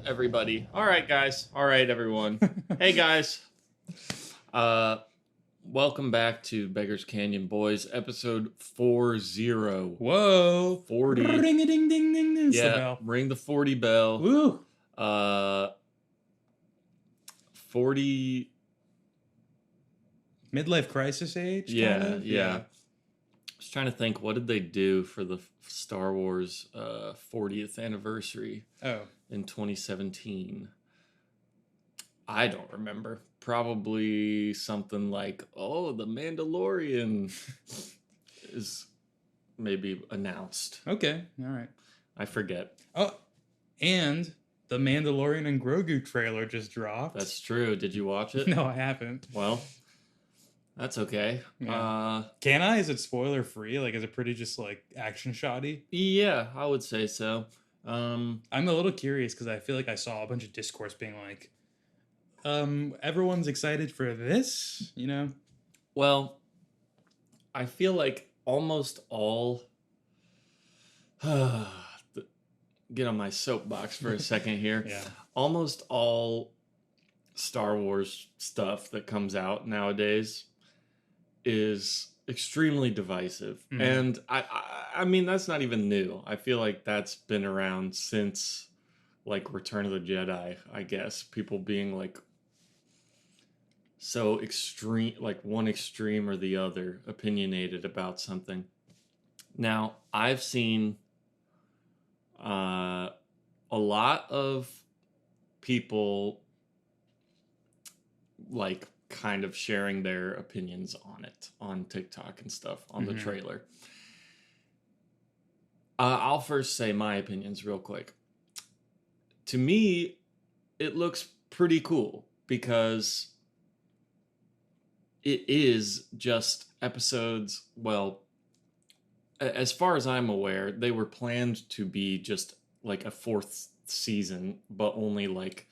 everybody. All right, guys. All right, everyone. Hey, guys. Welcome back to Beggars Canyon Boys, episode 40. Whoa. 40. Ring a ding ding ding ding. Yeah, The bell. ring the 40 bell. Woo. 40. Midlife crisis age? Yeah, kind of? yeah. I was trying to think, what did they do for the Star Wars 40th anniversary Oh. in 2017? I don't remember. Probably something like, The Mandalorian is maybe announced. Okay. All right. I forget. Oh, and the Mandalorian and Grogu trailer just dropped. That's true. Did you watch it? No, I haven't. Well, that's okay. Yeah. Can I? Is it spoiler free? Like, is it pretty just like action shoddy? Yeah, I would say so. I'm a little curious because I feel like I saw a bunch of discourse being like, everyone's excited for this, you know? Well, I feel like almost all. Get on my soapbox for a second here. Yeah. Almost all Star Wars stuff that comes out nowadays is extremely divisive. Mhm. And I mean, that's not even new. I feel like that's been around since like Return of the Jedi, I guess. People being like so extreme, like one extreme or the other, opinionated about something. Now, I've seen a lot of people like kind of sharing their opinions on it on TikTok and stuff on the trailer. I'll first say my opinions real quick. To me, it looks pretty cool because it is just episodes. Well, as far as I'm aware, they were planned to be just like a fourth season, but only like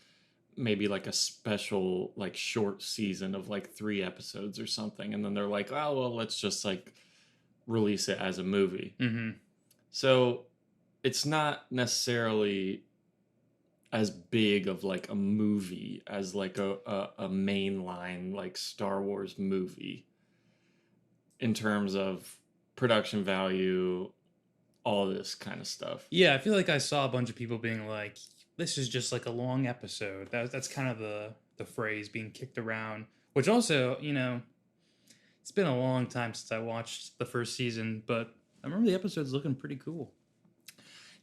maybe like a special like short season of like 3 episodes or something. And then they're like, oh, well, let's just like release it as a movie. Mm-hmm. So it's not necessarily as big of like a movie as like a mainline like Star Wars movie in terms of production value, all this kind of stuff. Yeah, I feel like I saw a bunch of people being like, this is just like a long episode. That's kind of the phrase being kicked around, which also, you know, it's been a long time since I watched the first season, but I remember the episodes looking pretty cool.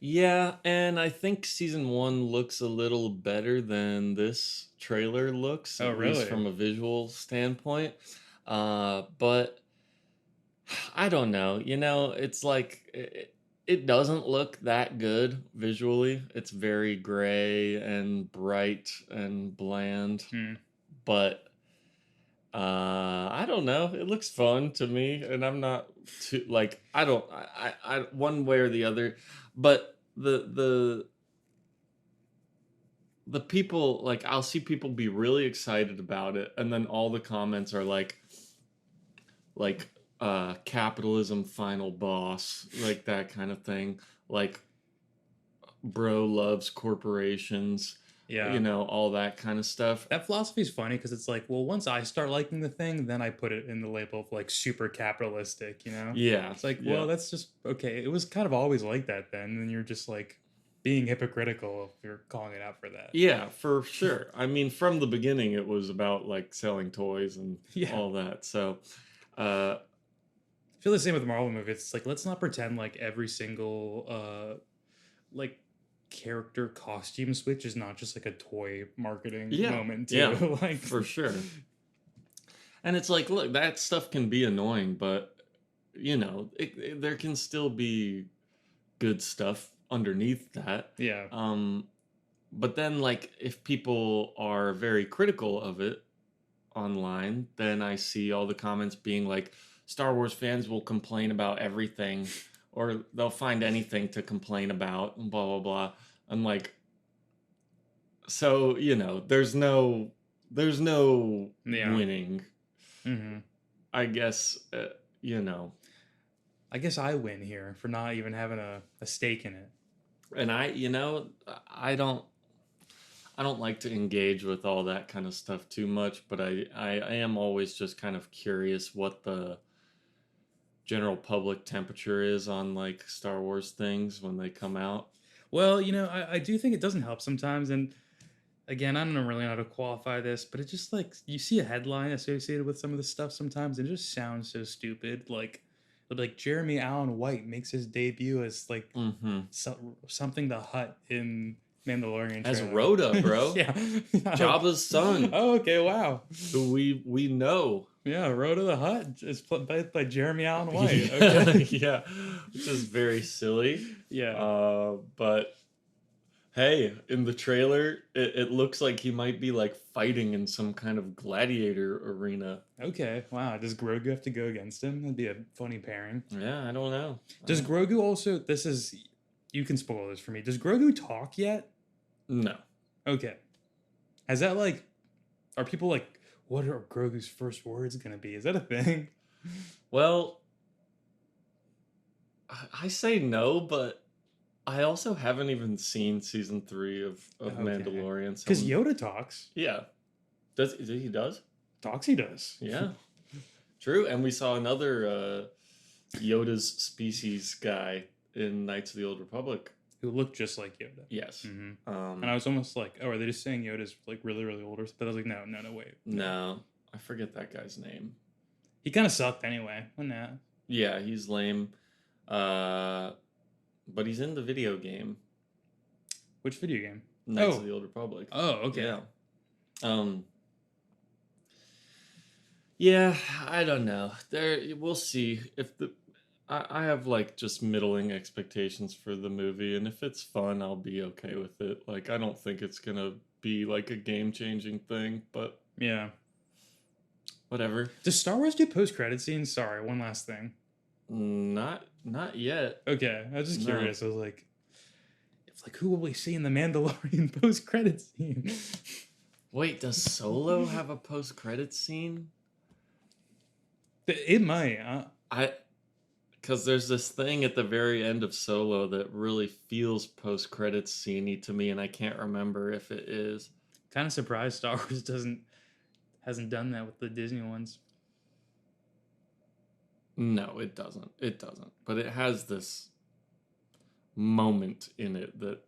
Yeah, and I think season 1 looks a little better than this trailer looks, Oh, at really? least from a visual standpoint. But I don't know. You know, it's like it doesn't look that good visually. It's very gray and bright and bland. But I don't know. It looks fun to me, and I'm not too like I one way or the other. But the people, like, I'll see people be really excited about it, and then all the comments are like capitalism final boss, like that kind of thing, like bro loves corporations. Yeah. You know, all that kind of stuff. That philosophy is funny because it's like, well, once I start liking the thing, then I put it in the label of like super capitalistic, you know? Yeah. It's like, well, that's just okay. It was kind of always like that then. And you're just like being hypocritical if you're calling it out for that. Yeah, for sure. I mean, from the beginning, it was about like selling toys and all that. So, I feel the same with the Marvel movies. It's like, let's not pretend like every single like character costume switch is not just like a toy marketing moment too. Yeah, like for sure. And it's like, look, that stuff can be annoying, but you know, there can still be good stuff underneath that. Yeah. But then like if people are very critical of it online, then I see all the comments being like, Star Wars fans will complain about everything, or they'll find anything to complain about, and blah blah blah. I'm like, so you know, there's no winning. I guess you know. I guess I win here for not even having a stake in it. And I don't. I don't like to engage with all that kind of stuff too much, but I am always just kind of curious what the general public temperature is on like Star Wars things when they come out. Well, I do think it doesn't help sometimes. And again, I don't really know how to qualify this, but it just like you see a headline associated with some of the stuff sometimes, and it just sounds so stupid. Like Jeremy Allen White makes his debut as like Mm-hmm. something the Hutt in Mandalorian As trailer. Rhoda, bro. Yeah. Jabba's son, Oh, okay, wow. who we know. Yeah, Rhoda the Hutt is played by Jeremy Allen White. Okay. Yeah, which is very silly. Yeah. But hey, in the trailer, it looks like he might be like fighting in some kind of gladiator arena. Okay. Wow. Does Grogu have to go against him? That'd be a funny pairing. Yeah, I don't know. Does Grogu also? You can spoil this for me. Does Grogu talk yet? No. Okay. Has that like? Are people like? What are Grogu's first words gonna be? Is that a thing? Well, I say no, but I also haven't even seen season 3 of Okay. Mandalorian. So Because Yoda talks. yeah, he does? Talks. He does. Yeah, true. And we saw another Yoda's species guy in Knights of the Old Republic. Who looked just like Yoda. Yes. And I was almost like, oh, are they just saying Yoda's like really, really older? But I was like, no, wait. No, I forget that guy's name. He kind of sucked anyway. Well, nah. Yeah, he's lame. But he's in the video game Which video game? Knights of the Old Republic. Oh, okay. Yeah. Yeah, I don't know. We'll see if I have like just middling expectations for the movie, and if it's fun, I'll be okay with it. Like, I don't think it's gonna be like a game-changing thing, but Yeah. whatever. Does Star Wars do post-credit scenes? Sorry, one last thing. Not yet. Okay, I was just No. curious. I was like, it's like, who will we see in the Mandalorian post-credit scene? Wait, does Solo have a post-credit scene? It might. Because there's this thing at the very end of Solo that really feels post-credits scene-y to me, and I can't remember if it is. Kind of surprised Star Wars hasn't done that with the Disney ones. No, it doesn't. It doesn't. But it has this moment in it that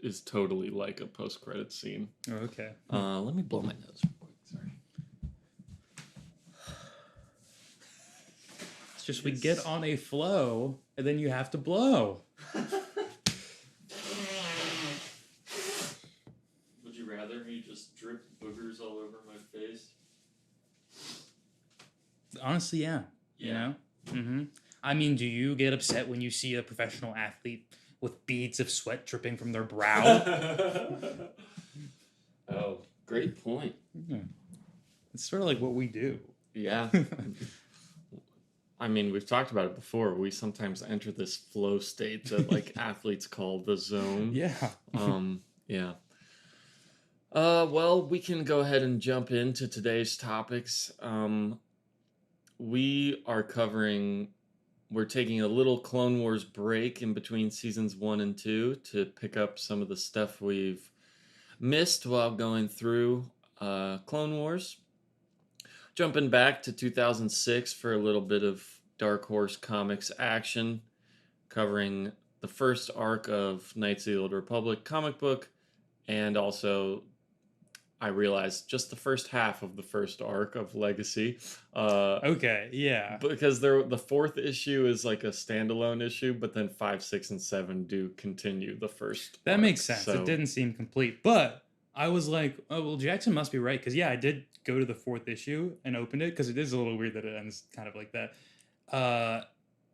is totally like a post-credits scene. Oh, okay. Let me blow my nose real quick. Sorry. It's just we get on a flow, and then you have to blow. Would you rather me just drip boogers all over my face? Honestly, yeah. You know? Mm-hmm. I mean, do you get upset when you see a professional athlete with beads of sweat dripping from their brow? Oh, great point. It's sort of like what we do. Yeah. I mean, we've talked about it before. We sometimes enter this flow state that like athletes call the zone. Yeah. Yeah. Well, we can go ahead and jump into today's topics. We're taking a little Clone Wars break in between seasons 1 and 2 to pick up some of the stuff we've missed while going through Clone Wars. Jumping back to 2006 for a little bit of Dark Horse Comics action, covering the first arc of Knights of the Old Republic comic book, and also, I realized, just the first half of the first arc of Legacy. Okay, yeah. Because the fourth issue is like a standalone issue, but then 5, 6, and 7 do continue the first That arc, makes sense. so- It didn't seem complete. But I was like, oh, well, Jackson must be right. Because, yeah, I did go to the fourth issue and opened it because it is a little weird that it ends kind of like that.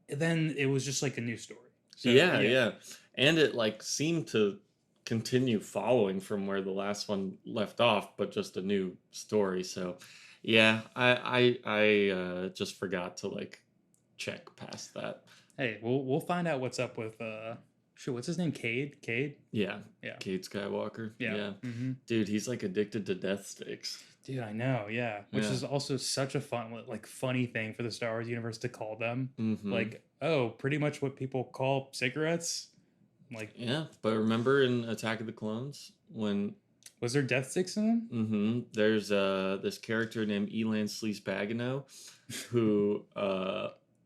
Then it was just like a new story. So, yeah. And it like seemed to continue following from where the last one left off, but just a new story. So yeah, I just forgot to like check past that. Hey, we'll find out what's up with what's his name? Cade? Yeah. Yeah. Cade Skywalker. Yeah. Mm-hmm. Dude, he's like addicted to death sticks. Dude, I know, yeah. Which Yeah. is also such a funny thing for the Star Wars universe to call them. Mhm. Like, oh, pretty much what people call cigarettes. Like, Yeah, but remember in Attack of the Clones when Was there death sticks in them? There's this character named Elan Sleaze Bagano who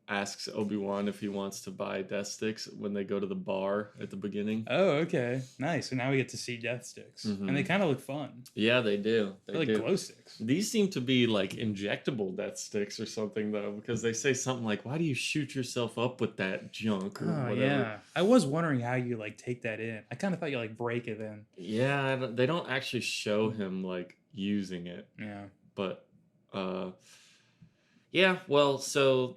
asks Obi-Wan if he wants to buy death sticks when they go to the bar at the beginning. Oh, okay. Nice. So now we get to see death sticks. And they kind of look fun. Yeah, they do. They're like glow sticks. These seem to be like injectable death sticks or something, though, because they say something like, why do you shoot yourself up with that junk or whatever? Yeah. I was wondering how you like take that in. I kind of thought you like break it in. Yeah, they don't actually show him like using it. Yeah. But yeah, well, so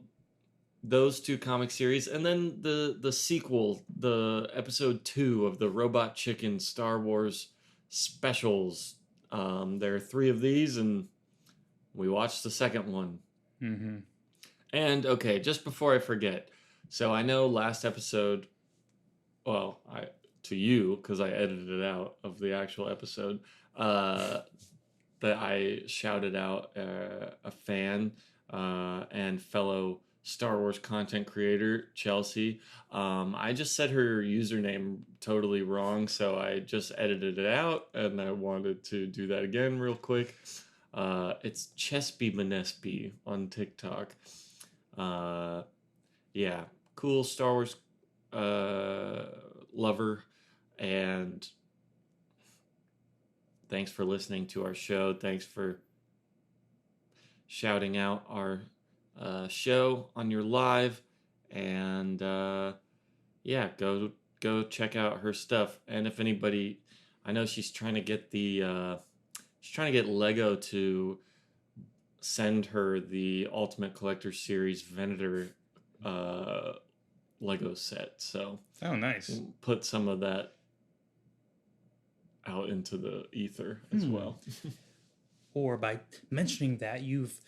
those two comic series, and then the sequel, the episode 2 of the Robot Chicken Star Wars specials. There are 3 of these, and we watched the second one. And okay, just before I forget, so I know last episode, well, to you, because I edited it out of the actual episode, that I shouted out a fan and fellow Star Wars content creator, Chelsea. I just said her username totally wrong, so I just edited it out, and I wanted to do that again real quick. It's Chespy Manespi on TikTok. Yeah, cool Star Wars lover, and thanks for listening to our show. Thanks for shouting out our show on your live, and yeah, go check out her stuff. And if anybody, I know she's trying to get Lego to send her the Ultimate Collector Series Venator Lego set. So nice. Put some of that out into the ether as well. Or by mentioning that, you've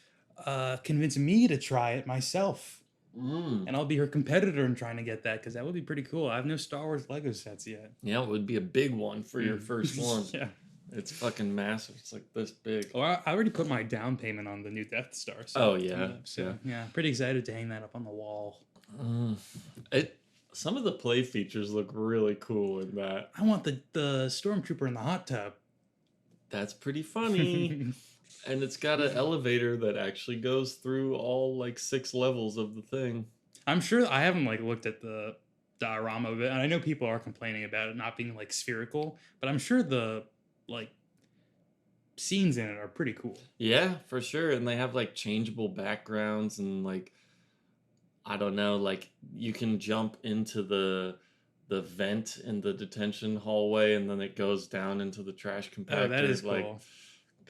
convinced me to try it myself. And I'll be her competitor in trying to get that, because that would be pretty cool. I have no Star Wars Lego sets yet. Yeah, it would be a big one for your first one. Yeah. It's fucking massive. It's like this big. Well, I already put my down payment on the new Death Star. So yeah, pretty excited to hang that up on the wall. Some of the play features look really cool in that. I want the Stormtrooper in the hot tub. That's pretty funny. And it's got an elevator that actually goes through all like 6 levels of the thing. I'm sure I haven't like looked at the diorama of it, and I know people are complaining about it not being like spherical, but I'm sure the like scenes in it are pretty cool. Yeah, for sure. And they have like changeable backgrounds, and like, I don't know, like you can jump into the vent in the detention hallway, and then it goes down into the trash compactor. Oh, that is like, cool.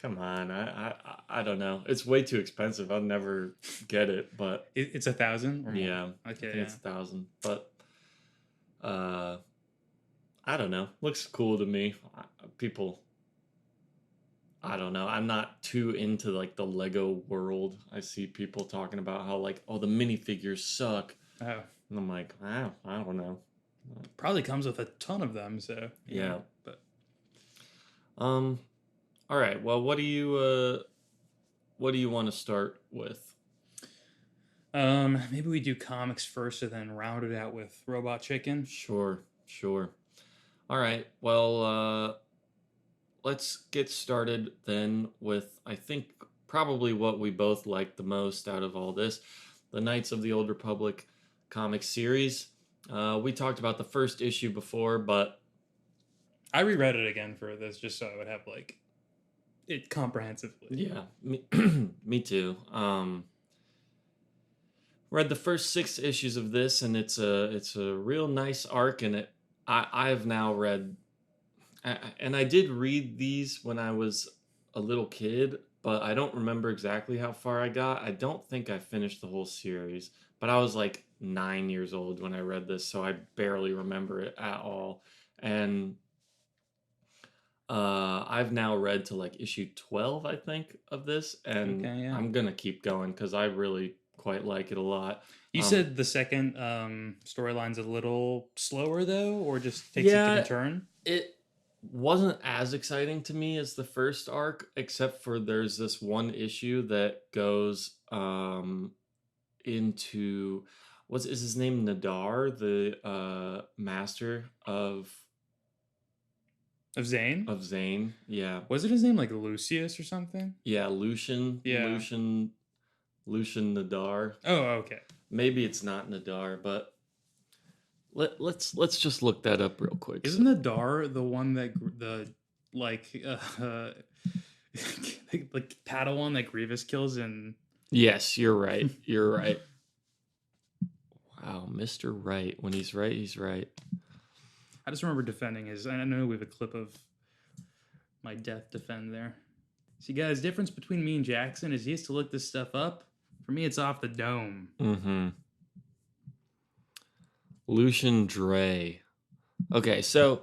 Come on, I don't know. It's way too expensive. I'll never get it, but it's 1,000. Yeah, okay, I think it's 1,000. But I don't know. Looks cool to me. People, I don't know. I'm not too into like the Lego world. I see people talking about how like, oh, the minifigures suck. Oh, and I'm like, wow, I don't know. Probably comes with a ton of them. So yeah, but all right. Well, what do you want to start with? Maybe we do comics first, and then round it out with Robot Chicken. Sure. All right. Well, let's get started then with, I think, probably what we both liked the most out of all this, the Knights of the Old Republic comic series. We talked about the first issue before, but I reread it again for this just so I would have like it comprehensively. Yeah, me too. Read the first 6 issues of this, and it's a real nice arc, and I have now read, and I did read these when I was a little kid, but I don't remember exactly how far I got. I don't think I finished the whole series, but I was like 9 years old when I read this, so I barely remember it at all. And I've now read to like issue 12, I think, of this, and I'm gonna keep going because I really quite like it a lot. You said the second storyline's a little slower though, or just takes a different turn? It wasn't as exciting to me as the first arc, except for there's this one issue that goes into is his name Nadar, the master of Of Zane? of Zane. Yeah. Was it his name like Lucius or something? Yeah, Lucian, Yeah. Lucian Nadar. Oh, okay. Maybe it's not Nadar, but let's just look that up real quick. Isn't Nadar the one that the like like Padawan that Grievous kills in? Yes, you're right. You're right. Wow, Mr. Right. When he's right, he's right. I just remember defending his. I know we have a clip of my death defend there. See, guys, difference between me and Jackson is he has to look this stuff up. For me, it's off the dome. Mm-hmm. Lucian Dre. Okay, so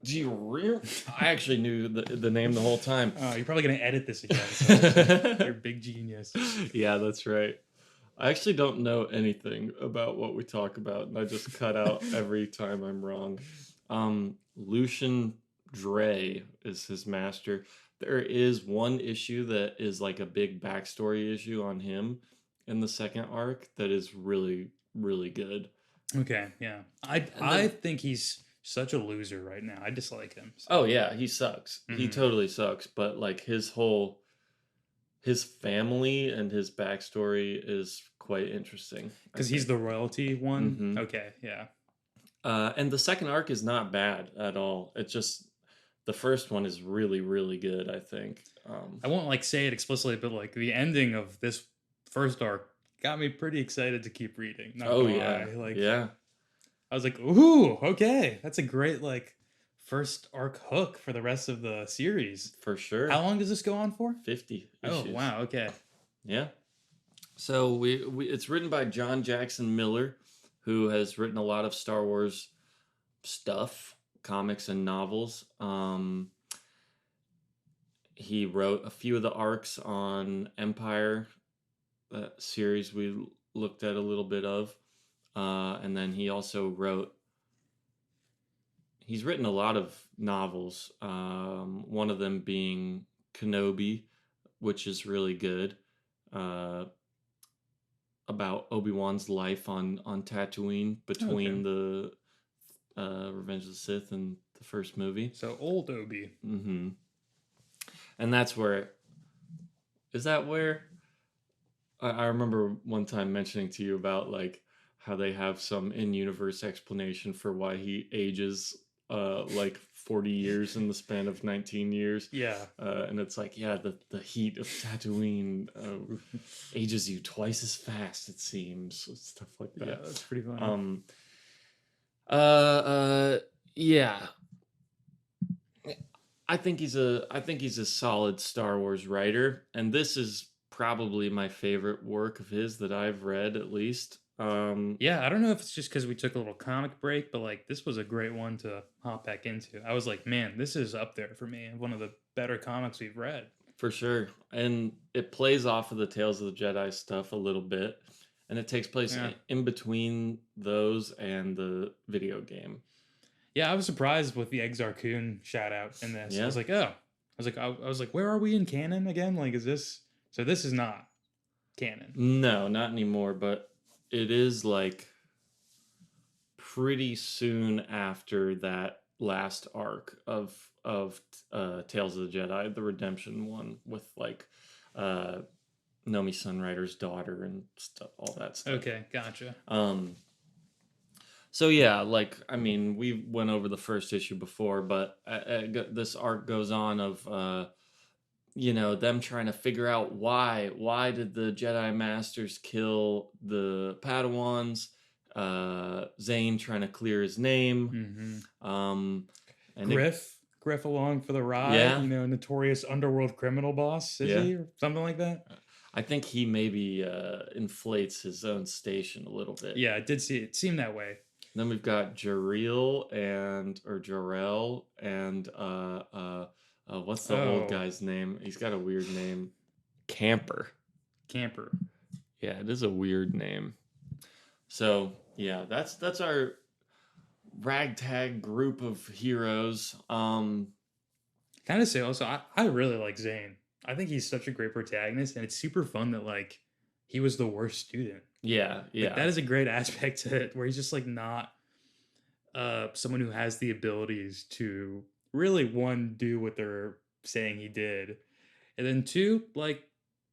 do you really? I actually knew the name the whole time. Oh, you're probably gonna edit this again. So you're a big genius. Yeah, that's right. I actually don't know anything about what we talk about, and I just cut out every time I'm wrong. Lucian Dre is his master. There is one issue that is like a big backstory issue on him in the second arc that is really, really good. Okay, yeah. I think he's such a loser right now. I dislike him. So. Oh yeah, he sucks. He Mhm. totally sucks. But like his family and his backstory is quite interesting. Because he's the royalty one? Mhm. Okay, yeah. And the second arc is not bad at all. It's just the first one is really, really good, I think. I won't like say it explicitly, but like the ending of this first arc got me pretty excited to keep reading. Not Oh gonna yeah. lie. Like Yeah, I was like, ooh, okay. That's a great like first arc hook for the rest of the series. for sure. How long does this go on for? 50 Oh issues. wow, okay. Yeah. So we it's written by John Jackson Miller, who has written a lot of Star Wars stuff, comics and novels. He wrote a few of the arcs on Empire, that series we looked at a little bit of. And then he also he's written a lot of novels, one of them being Kenobi, which is really good, about Obi-Wan's life on Tatooine between the Revenge of the Sith and the first movie. So old Obi. Mm-hmm. And that's where, is that where, I remember one time mentioning to you about like how they have some in-universe explanation for why he ages like 40 years in the span of 19 years. Yeah. And it's like, yeah, the heat of Tatooine ages you twice as fast, it seems. Stuff like that. Yeah, that's pretty funny. Yeah. I think he's a solid Star Wars writer, and this is probably my favorite work of his that I've read, at least. Yeah, I don't know if it's just because we took a little comic break, but like this was a great one to hop back into. I was like, man, this is up there for me. One of the better comics we've read. For sure. And it plays off of the Tales of the Jedi stuff a little bit. And it takes place in between those and the video game. Yeah, I was surprised with the Exar Kun shout out in this. Yeah. I was like, oh. I was like, where are we in canon again? Like, is this so this is not canon. No, not anymore, but it is like pretty soon after that last arc of Tales of the Jedi, the Redemption one, with like Nomi Sunrider's daughter and stuff, all that stuff. Okay, gotcha. So yeah, like I mean, we went over the first issue before, but this arc goes on of them trying to figure out why did the Jedi Masters kill the Padawans? Zane trying to clear his name. Mm-hmm. And Griff along for the ride. Yeah. Notorious underworld criminal boss, is he or something like that? I think he maybe inflates his own station a little bit. Yeah, it seemed that way. Then we've got Jarrell and what's the old guy's name? He's got a weird name. Camper. Yeah, it is a weird name. So yeah, that's our ragtag group of heroes. Kind of say also, I really like Zane. I think he's such a great protagonist, and it's super fun that like he was the worst student. Yeah. Like, that is a great aspect to it, where he's just like not someone who has the abilities to really, one, do what they're saying he did, and then two, like,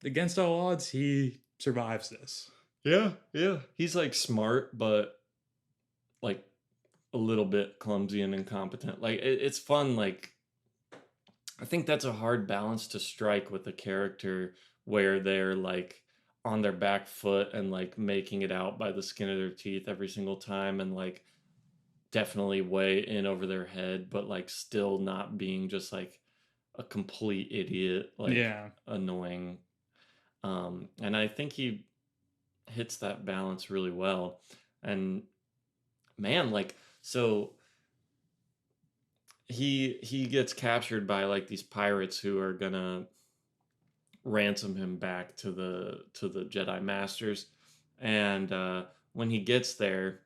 against all odds, he survives this. Yeah, yeah. He's like smart, but like a little bit clumsy and incompetent. Like it's fun. Like I think that's a hard balance to strike with a character where they're like on their back foot and like making it out by the skin of their teeth every single time and like definitely way in over their head, but like still not being just like a complete idiot, like Yeah. annoying. And I think he hits that balance really well. And man, like so he gets captured by like these pirates who are gonna ransom him back to the Jedi Masters. And when he gets there,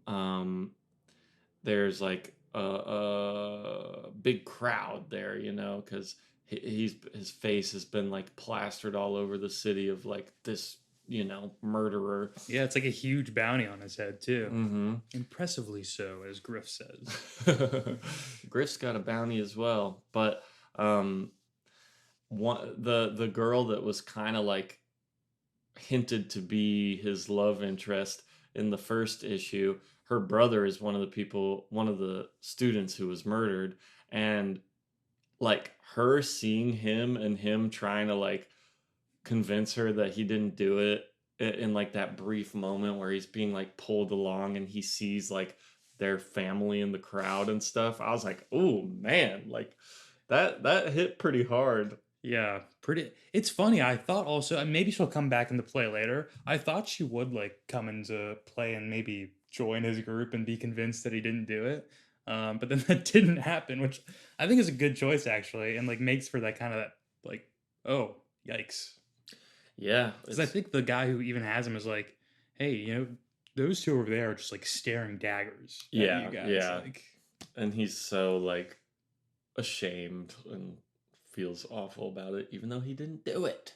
um, there's like a big crowd there, you know, because his face has been like plastered all over the city of like this, you know, murderer. Yeah, it's like a huge bounty on his head, too. Mm-hmm. Impressively so, as Griff says. Griff's got a bounty as well, but one the girl that was kind of like hinted to be his love interest in the first issue, her brother is one of the students who was murdered, and like her seeing him and him trying to like convince her that he didn't do it in like that brief moment where he's being like pulled along and he sees like their family in the crowd and stuff. I was like, oh man, like that hit pretty hard. Yeah, pretty. It's funny. I thought also, and maybe she'll come back into play later. I thought she would like come into play and maybe join his group and be convinced that he didn't do it. But then that didn't happen, which I think is a good choice actually, and like makes for that kind of like, oh, yikes. Yeah, Because I think the guy who even has him is like, hey, those two over there are just like staring daggers at yeah, you guys. yeah. Like, And he's so like ashamed and feels awful about it, even though he didn't do it.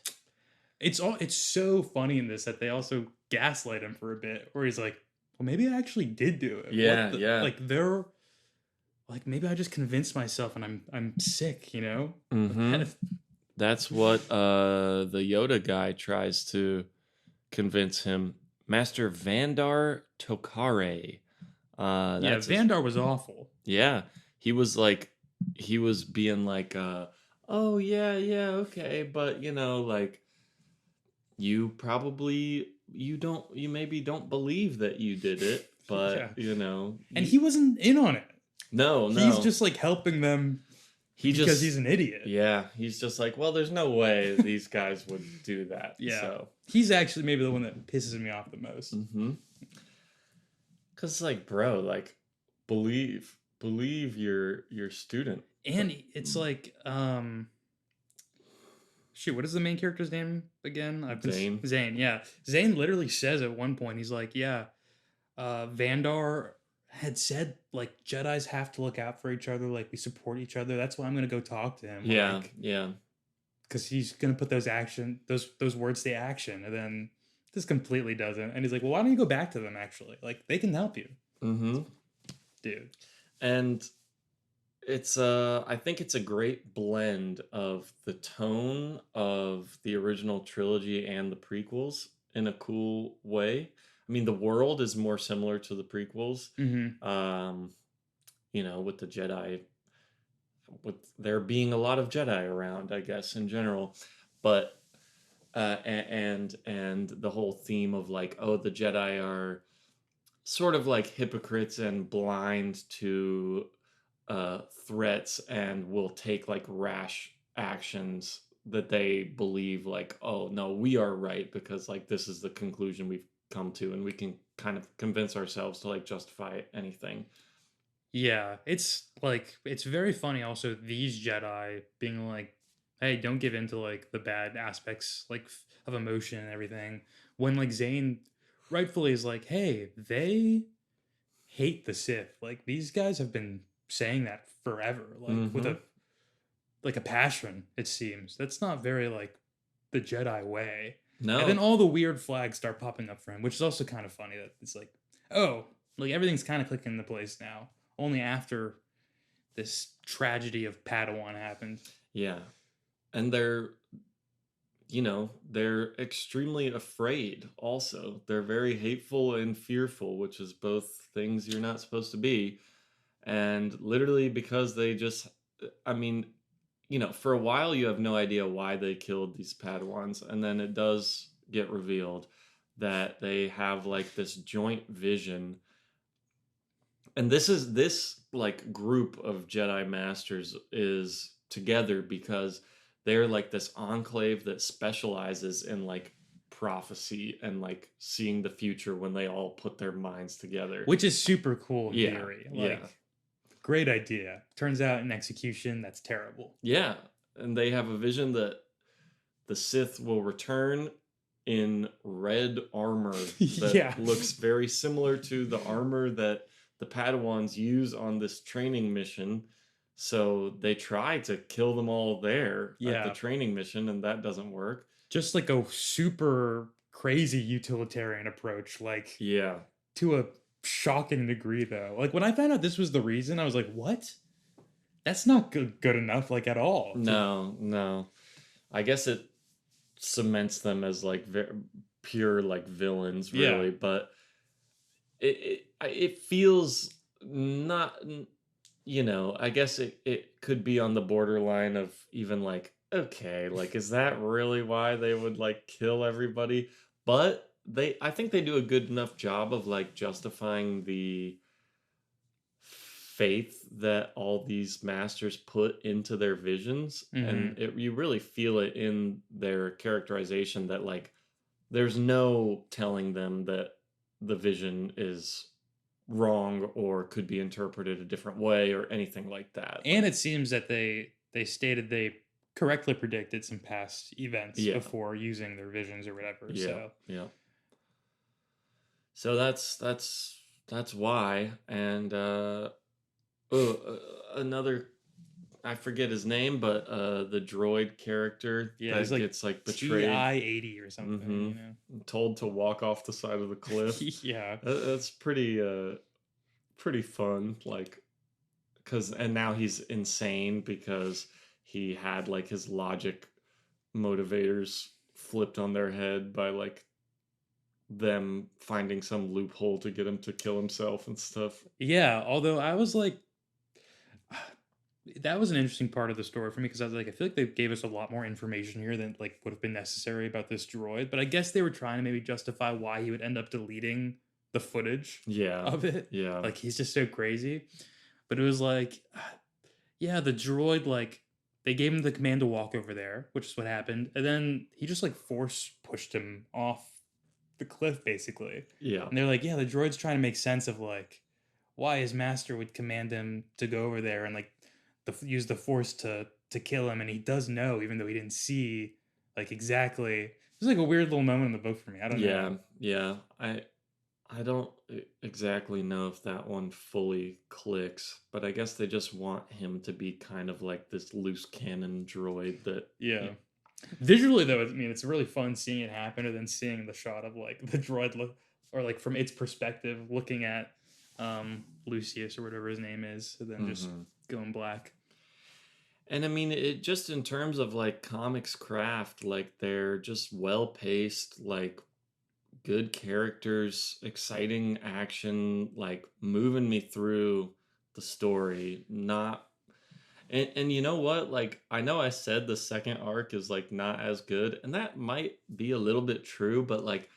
it's so funny in this that they also gaslight him for a bit, where he's like, well, maybe I actually did do it. Yeah, yeah. Like they're like, maybe I just convinced myself and I'm sick, you know? Mm-hmm. That's what the Yoda guy tries to convince him. Master Vandar Tokare. Yeah, That's Vandar was awful. yeah. He was like he was being like oh yeah, yeah, okay, but you know, like you probably you maybe don't believe that you did it, but Yeah. you know, And he wasn't in on it. no. He's just like helping them because he's an idiot. Yeah, he's just like, well, there's no way these guys would do that. Yeah. So He's actually maybe the one that pisses me off the most. because like, bro, like believe your student. And it's like, shoot, what is the main character's name again? Zane. Zane, yeah. Zane literally says at one point, he's like, yeah, Vandar had said like Jedis have to look out for each other, like we support each other. That's why I'm gonna go talk to him. Yeah, like, yeah. because he's gonna put those words to action, and then this completely doesn't. And he's like, well, why don't you go back to them? Actually, like they can help you, dude. And it's I think it's a great blend of the tone of the original trilogy and the prequels in a cool way. I mean, the world is more similar to the prequels. You know, with the Jedi, with there being a lot of Jedi around, I guess in general, but and the whole theme of like, oh, the Jedi are sort of like hypocrites and blind to threats and will take like rash actions that they believe like, oh no, we are right because like this is the conclusion we've come to and we can kind of convince ourselves to like justify anything. Yeah, it's like it's very funny also these Jedi being like, hey, don't give in to like the bad aspects like of emotion and everything. When like Zane rightfully is like, hey, they hate the Sith. Like these guys have been saying that forever, like with a passion, it seems. That's not very like the Jedi way. No. And then all the weird flags start popping up for him, which is also kind of funny that it's like, oh, Like everything's kind of clicking into place now. Only after this tragedy of Padawan happened. Yeah. And they're extremely afraid also. They're very hateful and fearful, which is both things you're not supposed to be. And literally because they just, I mean, for a while you have no idea why they killed these Padawans, and then it does get revealed that they have like this joint vision. And this like group of Jedi Masters is together because they're like this enclave that specializes in like prophecy and like seeing the future when they all put their minds together. Which is super cool in Yeah, theory. yeah. Like, great idea. Turns out in execution, that's terrible. Yeah, and they have a vision that the Sith will return in red armor that Yeah. looks very similar to the armor that the Padawans use on this training mission. So they try to kill them all there at the Yeah. training mission, and that doesn't work. Just like a super crazy utilitarian approach, like Yeah. to a shocking degree though. Like when I found out this was the reason, I was like, what? That's not good enough, like at all. No. I guess it cements them as like pure like villains, Yeah. really. But it feels not. I guess it could be on the borderline of even like, okay, like is that really why they would like kill everybody? But I think they do a good enough job of like justifying the faith that all these masters put into their visions, and you really feel it in their characterization that like there's no telling them that the vision is wrong or could be interpreted a different way or anything like that. And it seems that they stated they correctly predicted some past events before using their visions or whatever. So that's why. And another, I forget his name, but the droid character that gets like betrayed. TI-80 or something, told to walk off the side of the cliff. Yeah. That's pretty fun, like, and now he's insane because he had like his logic motivators flipped on their head by like them finding some loophole to get him to kill himself and stuff. Yeah, although I was like, that was an interesting part of the story for me because I was like, I feel like they gave us a lot more information here than like would have been necessary about this droid. But I guess they were trying to maybe justify why he would end up deleting the footage of it. Yeah. Like he's just so crazy. But it was like, yeah, the droid, like they gave him the command to walk over there, which is what happened. And then he just like force pushed him off the cliff basically. Yeah. And they're like, yeah, the droid's trying to make sense of like why his master would command him to go over there and like use the force to kill him, and he does know even though he didn't see like exactly. It was like a weird little moment in the book for me. I don't know. Yeah. I don't exactly know if that one fully clicks, but I guess they just want him to be kind of like this loose cannon droid that Visually though, I mean, it's really fun seeing it happen and then seeing the shot of like the droid look, or like from its perspective looking at Lucius or whatever his name is, and then just going black. And I mean, it just in terms of like comics craft, like they're just well paced, like good characters, exciting action, like moving me through the story. And you know what? Like, I know I said the second arc is like not as good, and that might be a little bit true, but like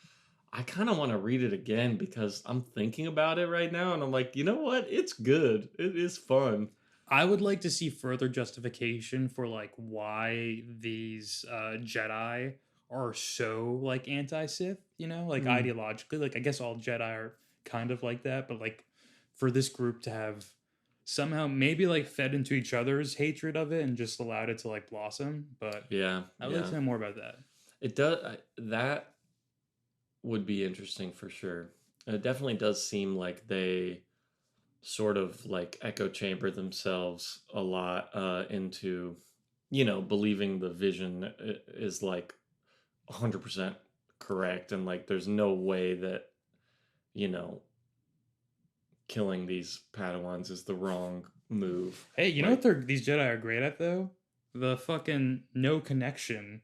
I kind of want to read it again because I'm thinking about it right now and I'm like, you know what? It's good. It is fun. I would like to see further justification for like why these Jedi are so like anti-Sith, like ideologically. Like I guess all Jedi are kind of like that, but like for this group to have somehow maybe like fed into each other's hatred of it and just allowed it to like blossom. But yeah, I would like to know more about that. It does. That would be interesting for sure. It definitely does seem like they sort of like echo chamber themselves a lot into, believing the vision is like 100% correct. And like, there's no way that, killing these Padawans is the wrong move. Hey, you know Like, what these Jedi are great at though? The fucking no connection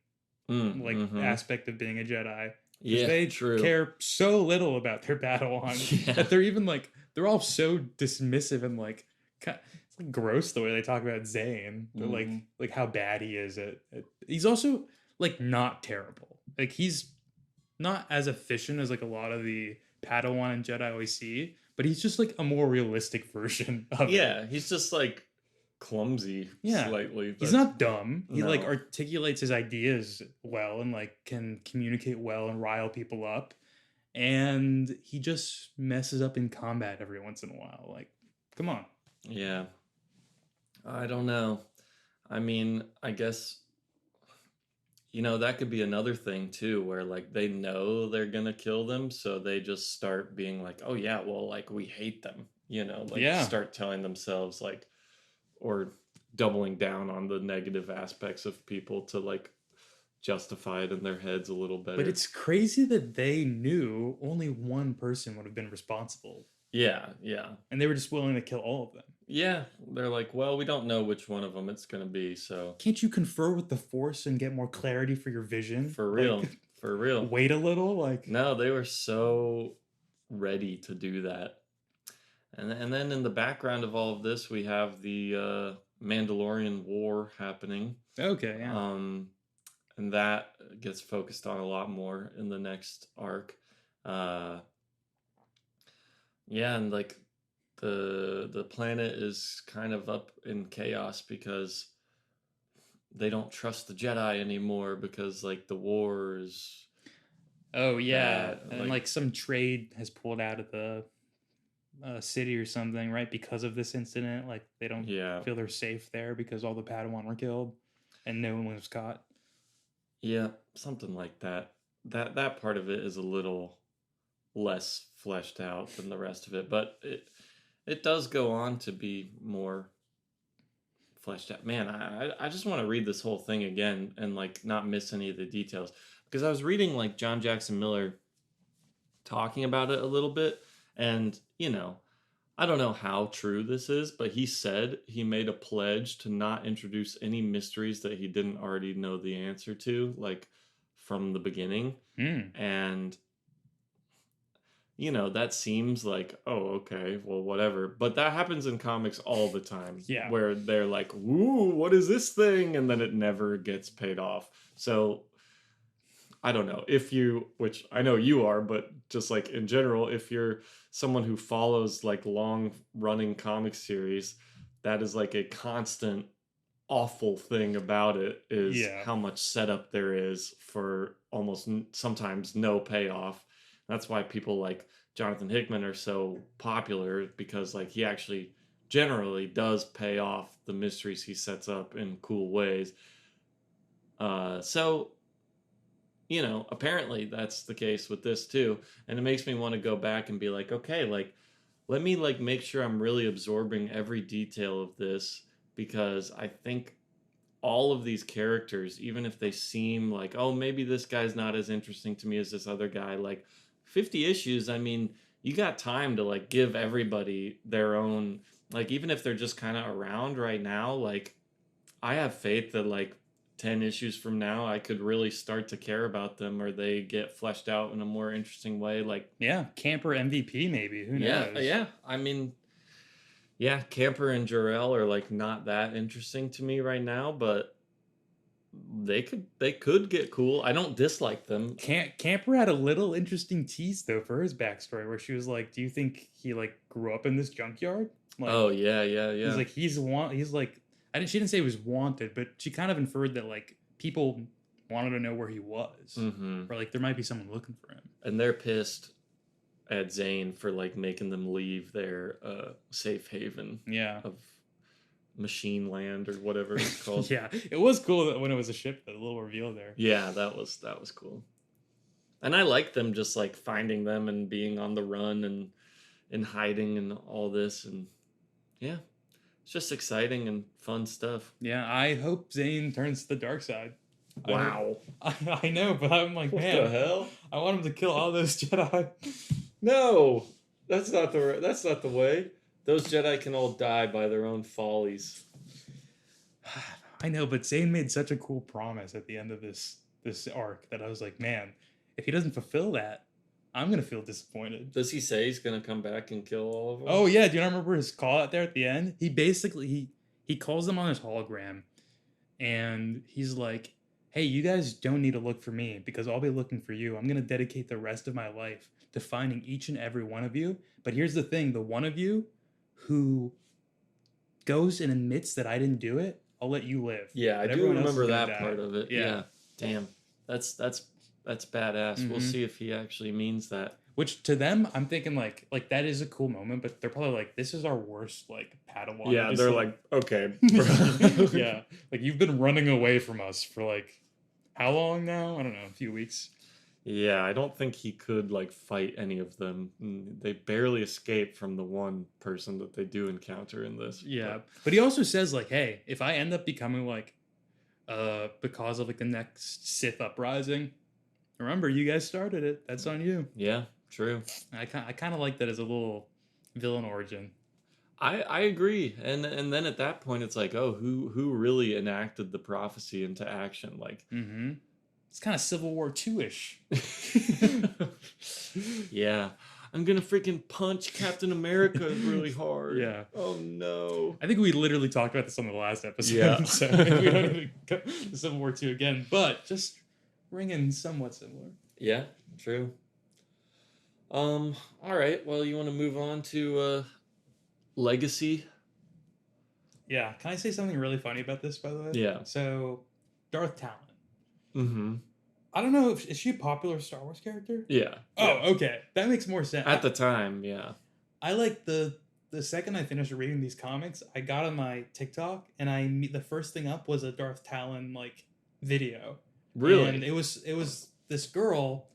like mm-hmm. aspect of being a Jedi. Because Yeah, they true. care so little about their Padawans Yeah. that they're even like they're all so dismissive and like it's like gross the way they talk about Zane. But like how bad he is he's also like not terrible. Like he's not as efficient as like a lot of the Padawan and Jedi we see, but he's just like a more realistic version of it. Yeah, he's just like clumsy Yeah. slightly. He's not dumb. He like No. articulates his ideas well and like can communicate well and rile people up. And he just messes up in combat every once in a while. Like, come on. Yeah. I don't know. I mean, I guess that could be another thing too, where like they know they're gonna kill them, so they just start being like, "Oh yeah, well, like we hate them," like Yeah. start telling themselves like, or doubling down on the negative aspects of people to like justify it in their heads a little better. But it's crazy that they knew only one person would have been responsible. Yeah, yeah. And they were just willing to kill all of them. Yeah, they're like, well, we don't know which one of them it's gonna be, so Can't you confer with the Force and get more clarity for your vision? for real, Like, for real. wait a little, like No, they were so ready to do that. And then in the background of all of this, we have the Mandalorian War happening. okay, yeah. And that gets focused on a lot more in the next arc. Yeah, and like the planet is kind of up in chaos because they don't trust the Jedi anymore because like the war is Oh yeah, bad. and like some trade has pulled out of the city or something, right? Because of this incident, like they don't Yeah. feel they're safe there because all the Padawan were killed and no one was caught. Yeah, something like that. That part of it is a little less fleshed out than the rest of it, but it does go on to be more fleshed out. Man, I just want to read this whole thing again and like not miss any of the details because I was reading like John Jackson Miller talking about it a little bit, and I don't know how true this is, but he said he made a pledge to not introduce any mysteries that he didn't already know the answer to, like from the beginning. And that seems like, oh, okay, well, whatever. But that happens in comics all the time. Yeah. Where they're like, woo, what is this thing? And then it never gets paid off. So I don't know which I know you are, but just like in general, if you're someone who follows like long running comic series, that is like a constant awful thing about it is how much setup there is for almost sometimes no payoff. That's why people like Jonathan Hickman are so popular, because like he actually generally does pay off the mysteries he sets up in cool ways. So apparently that's the case with this too. And it makes me want to go back and be like, okay, like, let me like make sure I'm really absorbing every detail of this, because I think all of these characters, even if they seem like, oh, maybe this guy's not as interesting to me as this other guy, like 50 issues, I mean, you got time to like give everybody their own, like, even if they're just kind of around right now, like, I have faith that like 10 issues from now I could really start to care about them, or they get fleshed out in a more interesting way. Like, yeah, Camper MVP maybe, who knows? Yeah, I mean, yeah, Camper and Jor-El are like not that interesting to me right now, but they could get cool. I don't dislike them. Camper had a little interesting tease though for his backstory, where she was like, do you think he like grew up in this junkyard? Like, oh yeah. He's like, he's like, she didn't say he was wanted, but she kind of inferred that like people wanted to know where he was, or like there might be someone looking for him. And they're pissed at Zane for like making them leave their safe haven. Yeah. Of Machine Land or whatever it's called. Yeah, it was cool that when it was a ship, the little reveal there. Yeah, that was cool. And I like them just like finding them and being on the run and hiding and all this, and yeah. It's just exciting and fun stuff. Yeah, I hope Zane turns to the dark side. Wow. I know, but I'm like, man, what the hell? I want him to kill all those Jedi. No, That's not the way. Those Jedi can all die by their own follies. I know, but Zane made such a cool promise at the end of this arc that I was like, man, if he doesn't fulfill that, I'm gonna feel disappointed. Does he say he's gonna come back and kill all of them? Oh yeah, do you not remember his call out there at the end? He basically he calls them on his hologram, and he's like, "Hey, you guys don't need to look for me because I'll be looking for you. I'm gonna dedicate the rest of my life to finding each and every one of you. But here's the thing: the one of you who goes and admits that I didn't do it, I'll let you live. Yeah, I But do everyone else remember is gonna that die." part of it. Yeah. Yeah. Damn. That's badass. We'll Mhm. see if he actually means that. Which to them, I'm thinking like that is a cool moment, but they're probably like, this is our worst like Padawan. Yeah, Just, they're like, okay. bro. yeah, like you've been running away from us for like how long now? I don't know, a few weeks. Yeah, I don't think he could like fight any of them. They barely escape from the one person that they do encounter in this. Yeah, but he also says like, hey, if I end up becoming like, because of like the next Sith uprising, remember you guys started it. That's on you. Yeah, true. I kind of like that as a little villain origin. I agree. And then at that point it's like, oh, who really enacted the prophecy into action? Like Mm-hmm. It's kind of Civil War 2-ish. yeah. I'm gonna freaking punch Captain America really hard. Yeah. Oh no. I think we literally talked about this on the last episode. Yeah. So we don't even go to Civil War 2 again, but just ringing somewhat similar. Yeah, true. All right. Well, you want to move on to Legacy? Yeah. Can I say something really funny about this, by the way? Yeah. So, Darth Talon. Mm-hmm. I don't know if is she a popular Star Wars character? Yeah. Oh, okay. That makes more sense. At the time, yeah. I like the second I finished reading these comics, I got on my TikTok and the first thing up was a Darth Talon like video. Really? And it was this girl,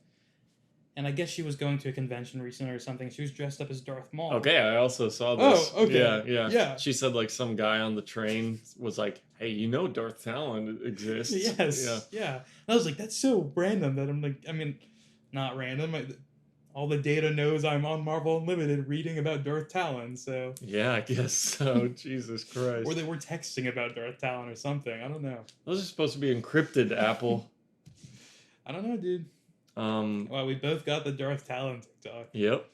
and I guess she was going to a convention recently or something. She was dressed up as Darth Maul. Okay, I also saw this. Oh, okay. Yeah. Yeah. She said like some guy on the train was like, "Hey, you know Darth Talon exists." Yes. Yeah. Yeah. And I was like, that's so random that I'm like, I mean, not random. All the data knows I'm on Marvel Unlimited reading about Darth Talon, so. Yeah, I guess so. Jesus Christ. Or they were texting about Darth Talon or something. I don't know. Those are supposed to be encrypted, Apple. I don't know, dude. Well, we both got the Darth Talon TikTok. Yep.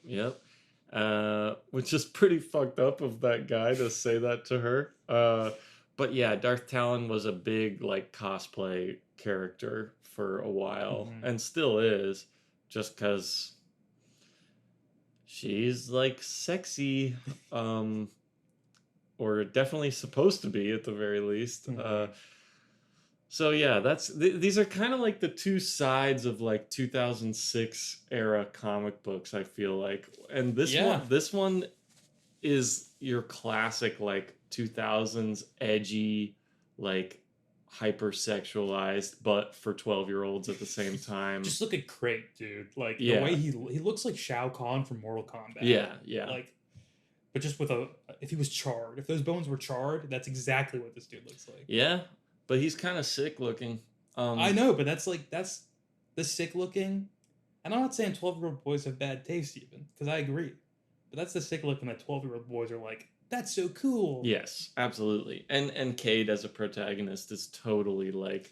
Which is pretty fucked up of that guy to say that to her. But yeah, Darth Talon was a big like cosplay character for a while and still is, just because she's like sexy, or definitely supposed to be at the very least. So yeah, these are kind of like the two sides of like 2006 era comic books, I feel like. And this one is your classic like 2000s edgy, like hypersexualized, but for 12-year-olds at the same time. Just look at Crate, dude. Like Yeah. the way he looks like Shao Kahn from Mortal Kombat. Yeah. Like, but just with if he was charred, if those bones were charred, that's exactly what this dude looks like. Yeah, but he's kind of sick looking. I know, but that's the sick looking. And I'm not saying 12-year-old boys have bad taste even, because I agree. But that's the sick looking that 12-year-old boys are like, that's so cool. Yes, absolutely. And Cade as a protagonist is totally like,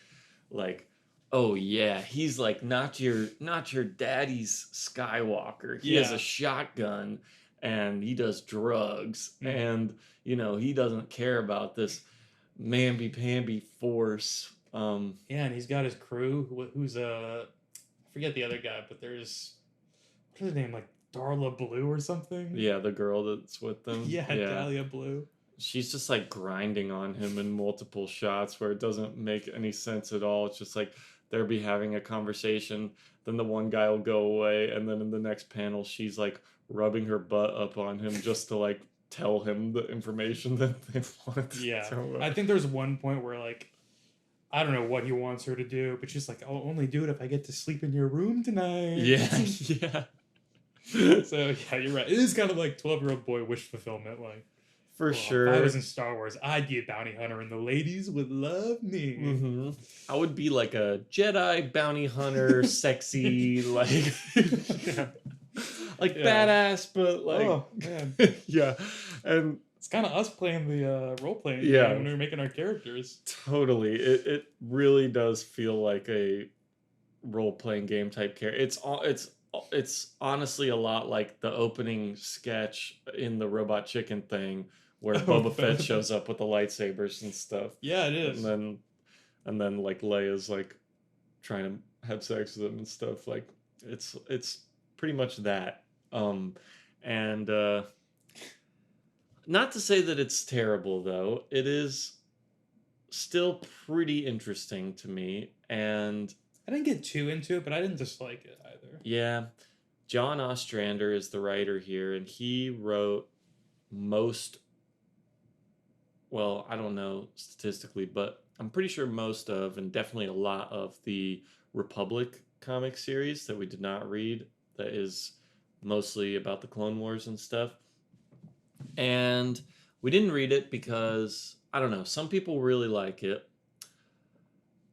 oh yeah, he's like not your daddy's Skywalker. He has a shotgun and he does drugs, and he doesn't care about this mamby-pamby force. Yeah, and he's got his crew who's I forget the other guy, but there's what's his name, like Darla Blue or something? Yeah, the girl that's with them. Yeah, Dahlia Blue. She's just like grinding on him in multiple shots where it doesn't make any sense at all. It's just like they'll be having a conversation, then the one guy will go away, and then in the next panel she's like rubbing her butt up on him just to like tell him the information that they want. Yeah. So, I think there's one point where like I don't know what he wants her to do, but she's like, I'll only do it if I get to sleep in your room tonight. yeah. So yeah, you're right. It is kind of like 12-year-old boy wish fulfillment. Like, for sure. If I was in Star Wars, I'd be a bounty hunter, and the ladies would love me. Mm-hmm. I would be like a Jedi bounty hunter, sexy, like. Yeah. Like Yeah. badass, but like Oh man, yeah. And it's kind of us playing the role playing game yeah, when we were making our characters. totally. It really does feel like a role playing game type character. It's honestly a lot like the opening sketch in the Robot Chicken thing where Oh, Boba Fett shows up with the lightsabers and stuff. Yeah, it And is. then like Leia's like trying to have sex with him and stuff. Like it's pretty much that. And not to say that it's terrible though. It is still pretty interesting to me. And I didn't get too into it, but I didn't dislike it either. yeah, John Ostrander is the writer here, and he wrote most, well, I don't know statistically, but I'm pretty sure most of, and definitely a lot of the Republic comic series that we did not read, that is mostly about the Clone Wars and stuff. And we didn't read it because, I don't know, some people really like it.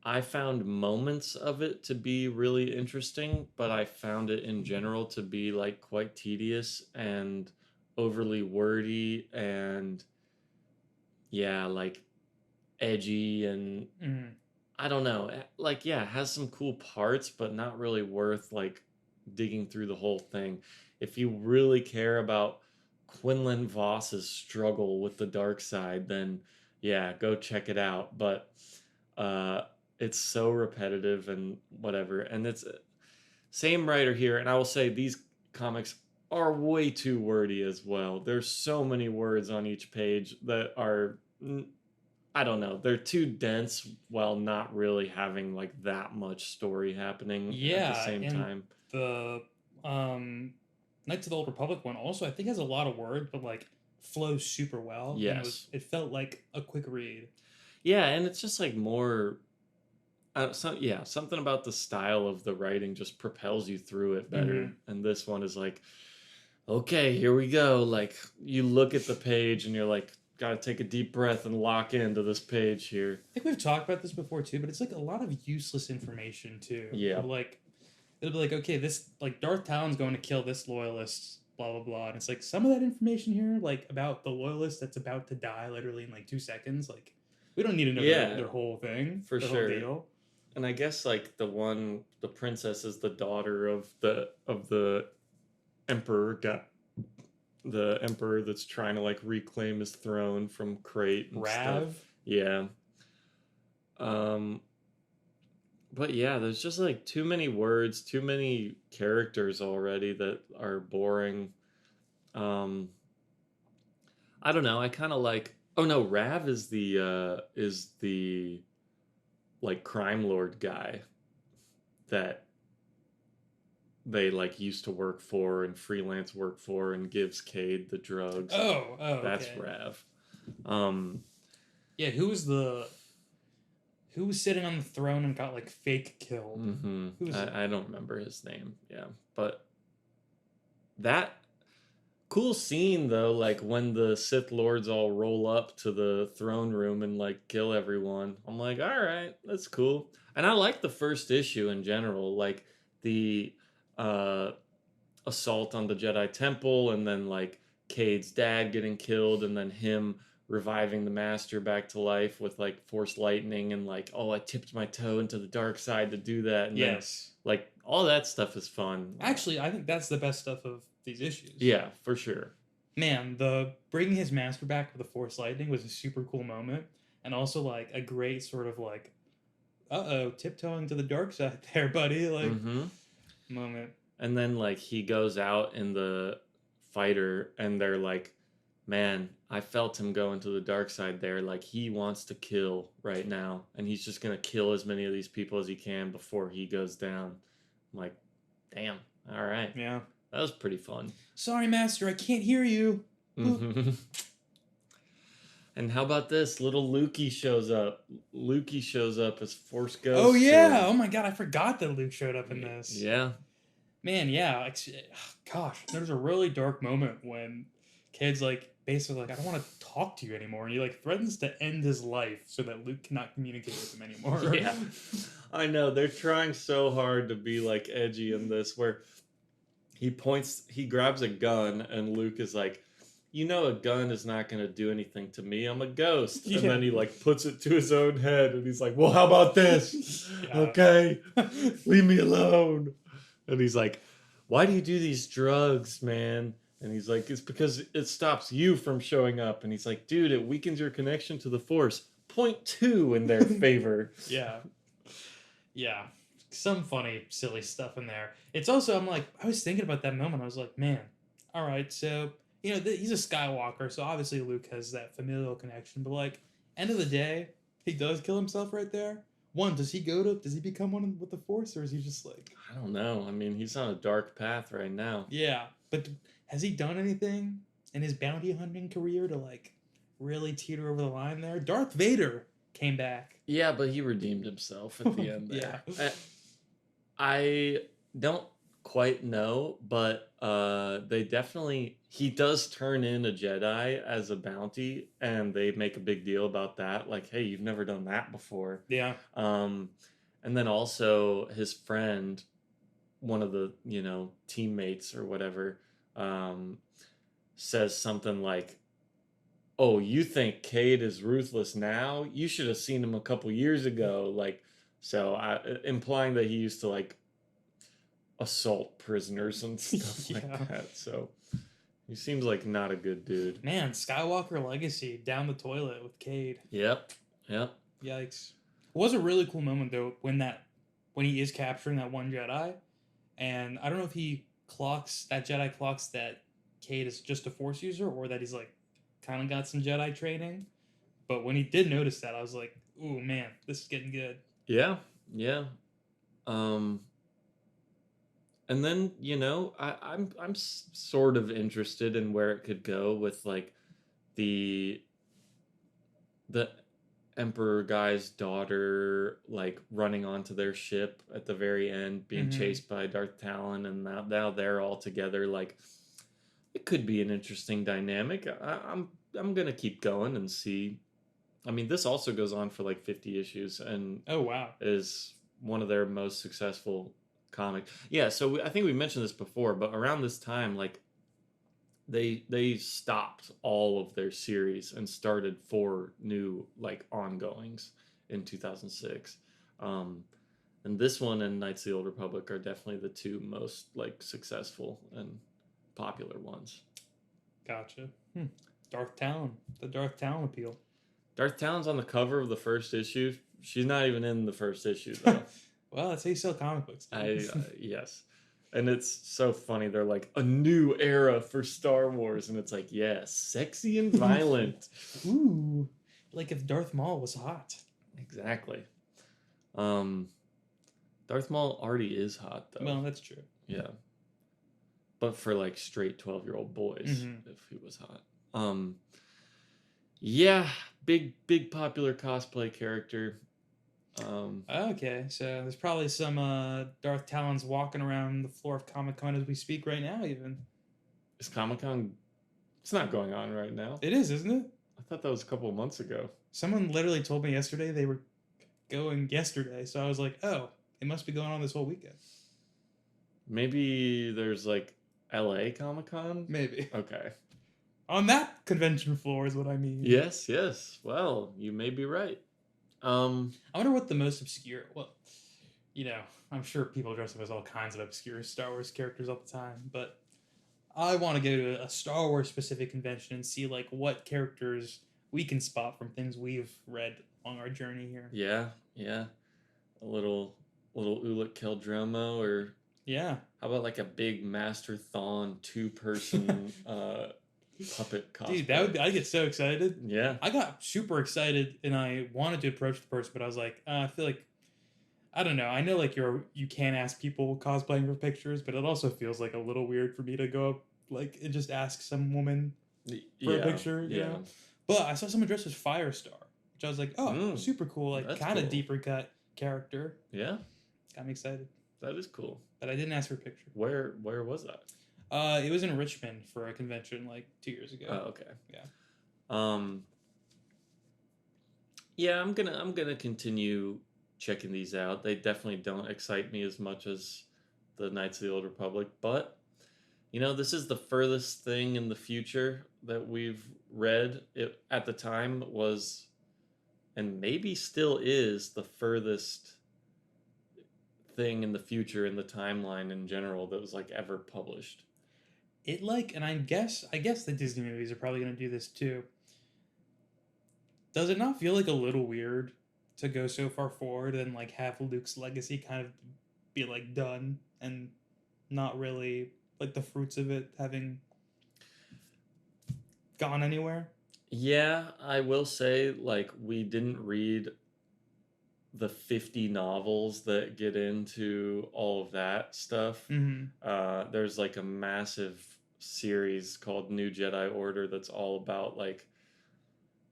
I found moments of it to be really interesting, but I found it in general to be like quite tedious and overly wordy and yeah, like edgy and Mm. I don't know. Like yeah, it has some cool parts, but not really worth like digging through the whole thing. If you really care about Quinlan Voss's struggle with the dark side, then yeah, go check it out. But uh it's so repetitive and whatever. And it's same writer here, and I will say these comics are way too wordy as well. There's so many words on each page that are I don't know, they're too dense while not really having like that much story happening at the Yeah, same and time. the Knights of the Old Republic one also I think has a lot of words, but like flows super well. And Yes. it felt like a quick read. Yeah, and it's just like more yeah, something about the style of the writing just propels you through it better. And this one is like, okay, here we go. Like you look at the page and you're like, gotta take a deep breath and lock into this page here. I think we've talked about this before too, but it's like a lot of useless information too. Yeah. Of like it'll be like, okay, this like Darth Talon's going to kill this loyalist, blah blah blah. And it's like some of that information here, like about the loyalist that's about to die literally in like 2 seconds, like we don't need to know their whole thing. For their sure. Whole deal. And I guess like the princess is the daughter of the emperor the emperor that's trying to like reclaim his throne from Crate and Rav. stuff. Yeah. But yeah, there's just like too many words, too many characters already that are boring. I don't know. I kind of like. Oh no, Rav is the like crime lord guy that they like used to work for and freelance work for and gives Cade the drugs. Oh, That's okay. Rav. Yeah, who was sitting on the throne and got like fake killed? Mm-hmm. I don't remember his name. Yeah, but that cool scene though, like when the Sith Lords all roll up to the throne room and like kill everyone. I'm like, all right, that's cool. And I like the first issue in general, like the assault on the Jedi Temple, and then like Cade's dad getting killed, and then him reviving the Master back to life with like Force lightning, and like, oh, I tipped my toe into the dark side to do that. And yes, then, like all that stuff is fun. Actually, I think that's the best stuff of these issues. Yeah, for sure. Man, the bringing his master back with the Force lightning was a super cool moment, and also like a great sort of like, tiptoeing to the dark side there, buddy, like moment. And then like he goes out in the fighter, and they're like, man, I felt him go into the dark side there. Like he wants to kill right now, and he's just gonna kill as many of these people as he can before he goes down. I'm like, damn, all right. Yeah. That was pretty fun. Sorry, Master, I can't hear you. And how about this? Little Lukey shows up. Lukey shows up as Force Ghost. Oh, yeah. Oh, my God. I forgot that Luke showed up in this. Yeah. Man, yeah. Gosh, there's a really dark moment when Cade's like, basically like, I don't want to talk to you anymore. And he like threatens to end his life so that Luke cannot communicate with him anymore. Yeah. I know. They're trying so hard to be like edgy in this, where he grabs a gun, and Luke is like, you know, a gun is not going to do anything to me. I'm a ghost. Yeah. And then he like puts it to his own head, and he's like, well, how about this? Yeah. Okay, leave me alone. And he's like, why do you do these drugs, man? And he's like, it's because it stops you from showing up. And he's like, dude, it weakens your connection to the Force. .2 in their favor. Yeah. Yeah. Some funny, silly stuff in there. It's also, I'm like, I was thinking about that moment. I was like, man, all right, so, you know, he's a Skywalker, so obviously Luke has that familial connection. But, like, end of the day, he does kill himself right there. One, does he become one with the Force, or is he just like. I don't know. I mean, he's on a dark path right now. Yeah, but has he done anything in his bounty hunting career to, like, really teeter over the line there? Darth Vader came back. Yeah, but he redeemed himself at the end there. Yeah. I don't quite know, but he does turn in a Jedi as a bounty, and they make a big deal about that. Like, hey, you've never done that before. Yeah. And then also his friend, one of the, teammates or whatever, says something like, oh, you think Cade is ruthless now? You should have seen him a couple years ago. Like, so implying that he used to like assault prisoners and stuff like that. So he seems like not a good dude. Man, Skywalker Legacy down the toilet with Cade. Yep. Yikes. It was a really cool moment though when he is capturing that one Jedi, and I don't know if that Jedi clocks that Cade is just a Force user or that he's like kind of got some Jedi training. But when he did notice that, I was like, ooh man, this is getting good. Yeah. And then, I'm sort of interested in where it could go with like the Emperor guy's daughter like running onto their ship at the very end, being chased by Darth Talon, and now they're all together. Like, it could be an interesting dynamic. I'm gonna keep going and see. I mean, this also goes on for like 50 issues, and oh wow, is one of their most successful comics. Yeah, so I think we mentioned this before, but around this time, like they stopped all of their series and started 4 new like ongoings in 2006. And this one and Knights of the Old Republic are definitely the 2 most like successful and popular ones. Gotcha. Darth Talon, the Darth Talon appeal. Darth Talon's on the cover of the first issue. She's not even in the first issue though. Well, that's how you sell comic books. Yes. And it's so funny. They're like, a new era for Star Wars. And it's like, yeah, sexy and violent. Ooh. Like if Darth Maul was hot. Exactly. Darth Maul already is hot, though. Well, that's true. Yeah. But for like straight 12-year-old boys, if he was hot. Yeah, big popular cosplay character. Okay, so there's probably some Darth Talons walking around the floor of Comic-Con as we speak right now, even. Is Comic-Con... It's not going on right now. It is, isn't it? I thought that was a couple of months ago. Someone literally told me yesterday they were going yesterday, so I was like, oh, it must be going on this whole weekend. Maybe there's like LA Comic-Con? Maybe. Okay. On that convention floor is what I mean. Yes. Well, you may be right. I wonder what the most obscure... Well, I'm sure people dress up as all kinds of obscure Star Wars characters all the time, but I want to go to a Star Wars specific convention and see like what characters we can spot from things we've read on our journey here. Yeah. A little Ulick Qel-Dromo, or yeah. How about like a big Master Thawne 2-person puppet cosplay? Dude, I'd get so excited. Yeah. I got super excited and I wanted to approach the person, but I was like, I feel like, I don't know. I know like you can't ask people cosplaying for pictures, but it also feels like a little weird for me to go up like and just ask some woman for a picture, you know? But I saw someone dressed as Firestar, which I was like, oh, super cool, like kind of deeper cut character. Yeah. Got me excited. That is cool. But I didn't ask for a picture. Where was that? It was in Richmond for a convention like 2 years ago. Oh, okay. Yeah. Yeah, I'm gonna continue checking these out. They definitely don't excite me as much as the Knights of the Old Republic, but This is the furthest thing in the future that we've read. It at the time was, and maybe still is, the furthest thing in the future in the timeline in general that was like ever published. It like, and I guess the Disney movies are probably gonna do this too. Does it not feel like a little weird to go so far forward and like have Luke's legacy kind of be like done and not really like the fruits of it having gone anywhere? Yeah, I will say, like, we didn't read the 50 novels that get into all of that stuff. Mm-hmm. There's like a massive series called New Jedi Order that's all about like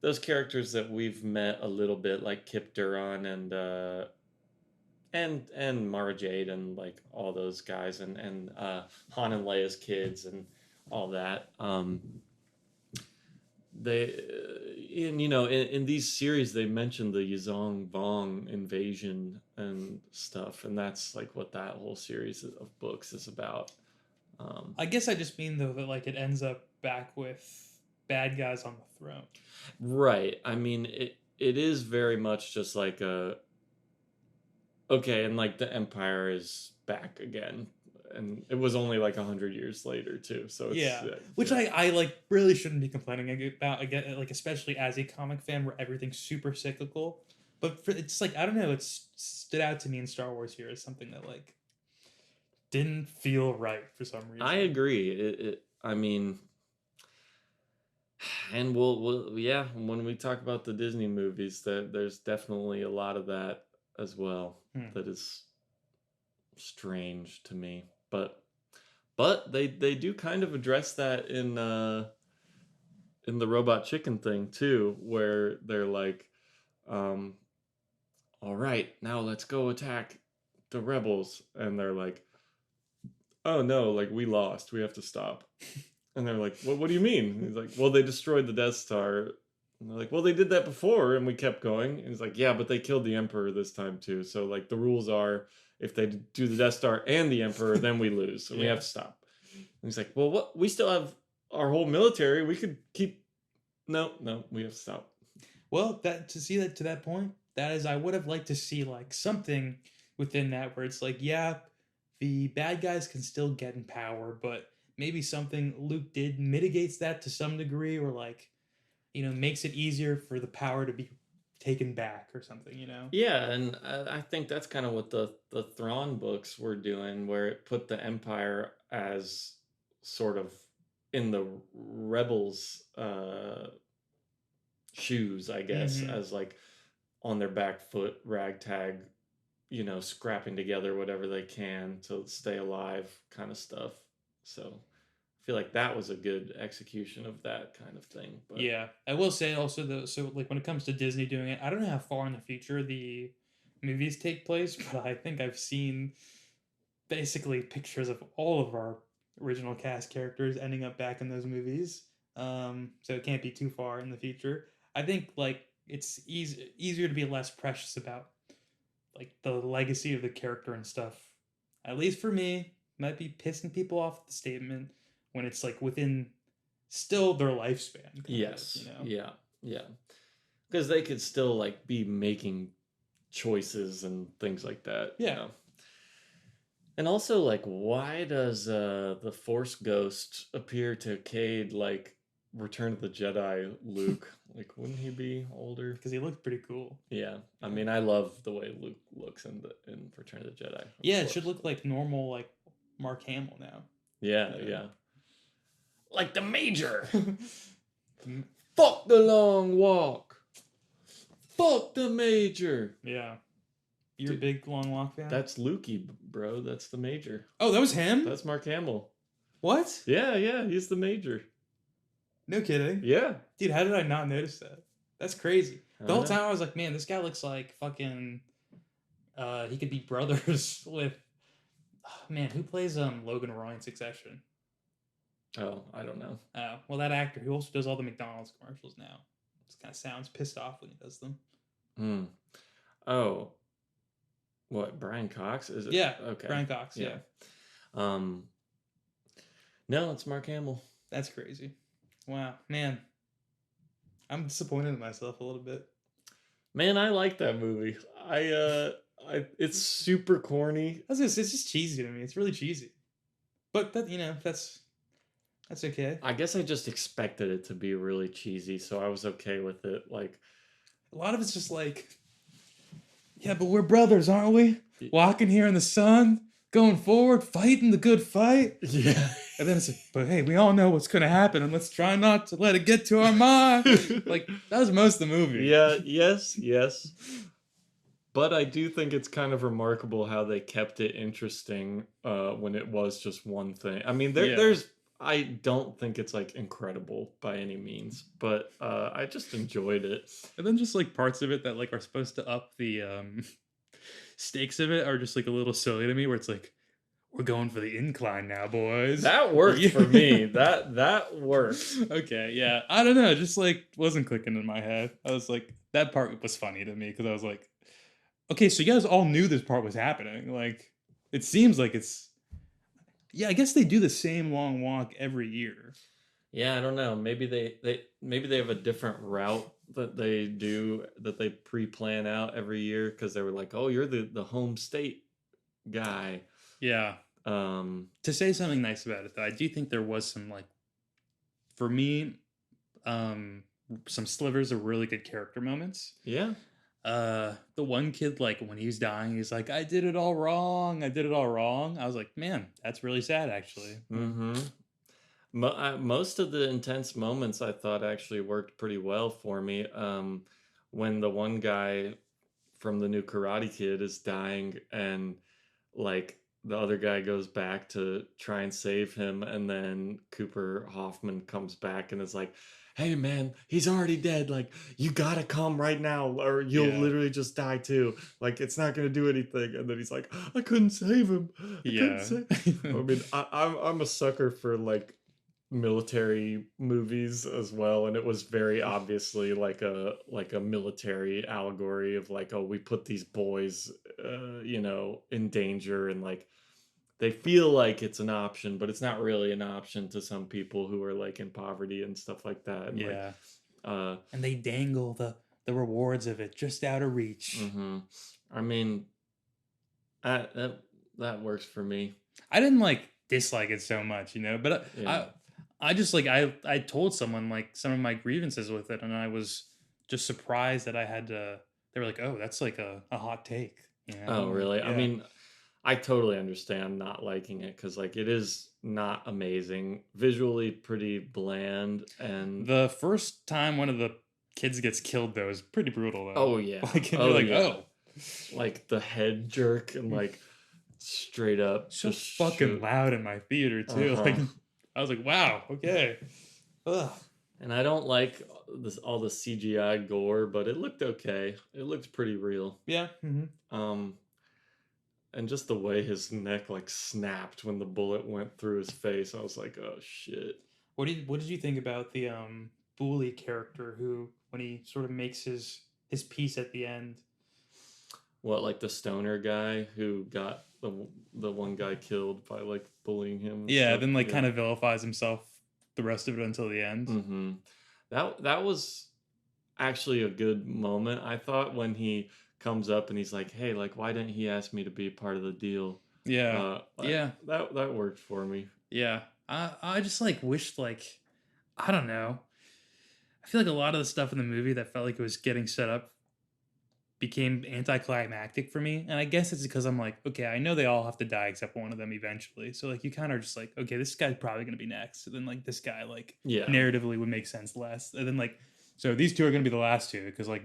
those characters that we've met a little bit, like Kip Duron and Mara Jade and like all those guys and Han and Leia's kids and all that. They in in these series they mentioned the Yuzong Vong invasion and stuff, and that's like what that whole series of books is about. I guess I just mean though that like it ends up back with bad guys on the throne. Right. I mean, it is very much just like a okay, and like the Empire is back again, and it was only like 100 years later too. So it's Yeah, which I like really shouldn't be complaining about again, like especially as a comic fan where everything's super cyclical. But it's like I don't know, it's stood out to me in Star Wars here as something that like didn't feel right for some I reason. agree. I mean, and we'll yeah, when we talk about the Disney movies, that there's definitely a lot of that as well Hmm. that is strange to me. But they do kind of address that in the Robot Chicken thing too, where they're like, um, all right, now let's go attack the rebels, and they're like, oh no, like we lost, we have to stop. And they're like, what do you mean? And he's like, well, they destroyed the Death Star. And they're like, well, they did that before and we kept going. And he's like, yeah, but they killed the Emperor this time too. So, like, the rules are if they do the Death Star and the Emperor, then we lose and we Yeah. have to stop. And he's like, well, what? We still have our whole military. We could keep. No, we have to stop. Well, that to see that to that point, that is I would have liked to see like something within that where it's like, yeah, the bad guys can still get in power, but maybe something Luke did mitigates that to some degree or like, makes it easier for the power to be taken back or something. Yeah, and I think that's kind of what the Thrawn books were doing, where it put the Empire as sort of in the rebels' shoes, I guess, Mhm. as like on their back foot, ragtag, scrapping together whatever they can to stay alive, kind of stuff. So I feel like that was a good execution of that kind of thing. But Yeah, I will say also though, so like when it comes to Disney doing it, I don't know how far in the future the movies take place, but I think I've seen basically pictures of all of our original cast characters ending up back in those movies. So it can't be too far in the future. I think like it's easier to be less precious about like the legacy of the character and stuff. At least for me, might be pissing people off with the statement when it's like within still their lifespan. yes, You know. yeah, because they could still like be making choices and things like that. Yeah. And also, like, why does the Force Ghost appear to Cade like Return of the Jedi Luke? Like, wouldn't he be older? Because he looked pretty cool. Yeah, I mean, I love the way Luke looks in Return of the Jedi. Yeah, it should look like normal, like Mark Hamill now. Yeah. Like the Major. Fuck the long walk. Fuck the Major. Yeah. You're a big long walk fan? That's Lukey, bro. That's the Major. Oh, that was him? That's Mark Hamill. What? Yeah, he's the Major. No kidding. Yeah. Dude, how did I not notice that? That's crazy. The whole time I was like, man, this guy looks like fucking he could be brothers with man, who plays Logan Roy in Succession? Oh, I don't know. Well, that actor who also does all the McDonald's commercials now. Just kind of sounds pissed off when he does them. Oh. What, Brian Cox? Is it? Yeah. Okay. Brian Cox, yeah. No, it's Mark Hamill. That's crazy. Wow, man, I'm disappointed in myself a little bit. Man, I like that movie. It's super corny. It's just cheesy to me. It's really cheesy, but that's okay. I guess I just expected it to be really cheesy, so I was okay with it. Like, A lot of it's just like, yeah, but we're brothers, aren't we? Walking here in the sun, going forward, fighting the good fight. yeah. And then it's like, but hey, we all know what's going to happen, and let's try not to let it get to our mind. Like, that was most of the movie. Yeah, yes. But I do think it's kind of remarkable how they kept it interesting when it was just one thing. I mean, Yeah. there's I don't think it's like incredible by any means, but I just enjoyed it. And then just like parts of it that like are supposed to up the stakes of it are just like a little silly to me, where it's like, we're going for the incline now, boys. That worked for me. That works. Okay, yeah. I don't know, just like wasn't clicking in my head. I was like, that part was funny to me because I was like, okay, so you guys all knew this part was happening. Like, it seems like it's, yeah, I guess they do the same long walk every year. Yeah, I don't know. Maybe they have a different route that they pre-plan out every year because they were like, "Oh, you're the home state guy." Yeah. To say something nice about it, though, I do think there was some like, for me, some slivers of really good character moments. Yeah. The one kid, like when he's dying, he's like, I did it all wrong. I was like, man, that's really sad, actually. Mm-hmm. Most of the intense moments I thought actually worked pretty well for me. When the one guy from the new Karate Kid is dying and like the other guy goes back to try and save him, and then Cooper Hoffman comes back and is like, hey man, he's already dead, like you gotta come right now or you'll literally just die too, like it's not gonna do anything. And then he's like, I couldn't save him. I mean, I'm a sucker for like military movies as well, and it was very obviously like a military allegory of like, oh, we put these boys in danger, and like they feel like it's an option, but it's not really an option to some people who are like in poverty and stuff like that. And Yeah. like, And they dangle the rewards of it just out of reach. mm-hmm. I mean, that works for me. I didn't like dislike it so much, but Yeah. I just like I told someone like some of my grievances with it, and I was just surprised that I had to. They were like, "Oh, that's like a hot take." Oh, really? Yeah. I mean, I totally understand not liking it because like it is not amazing, visually pretty bland, and the first time one of the kids gets killed though is pretty brutal though. oh yeah, Like, and you're like, yeah. oh, like the head jerk and like straight up so just fucking shoot. loud in my theater too. Uh-huh. Like, I was like, wow, okay. Ugh. And I don't like all the CGI gore, but it looked okay. It looked pretty real. Yeah. Mm-hmm. And just the way his neck like snapped when the bullet went through his face, I was like, oh shit. What did you think about the Bully character who, when he sort of makes his piece at the end? What, like the stoner guy who got the one guy killed by like bullying him? Yeah, then like kind of vilifies himself the rest of it until the end. Mm-hmm. That was actually a good moment, I thought, when he comes up and he's like, hey, like why didn't he ask me to be part of the deal? Yeah. Yeah. That worked for me. Yeah. I just like wished, like, I don't know. I feel like a lot of the stuff in the movie that felt like it was getting set up became anticlimactic for me. And I guess it's because I'm like, okay, I know they all have to die except one of them eventually. So like you kind of just like, okay, this guy's probably gonna be next. And then like this guy like narratively would make sense less. And then like, so these two are gonna be the last two because like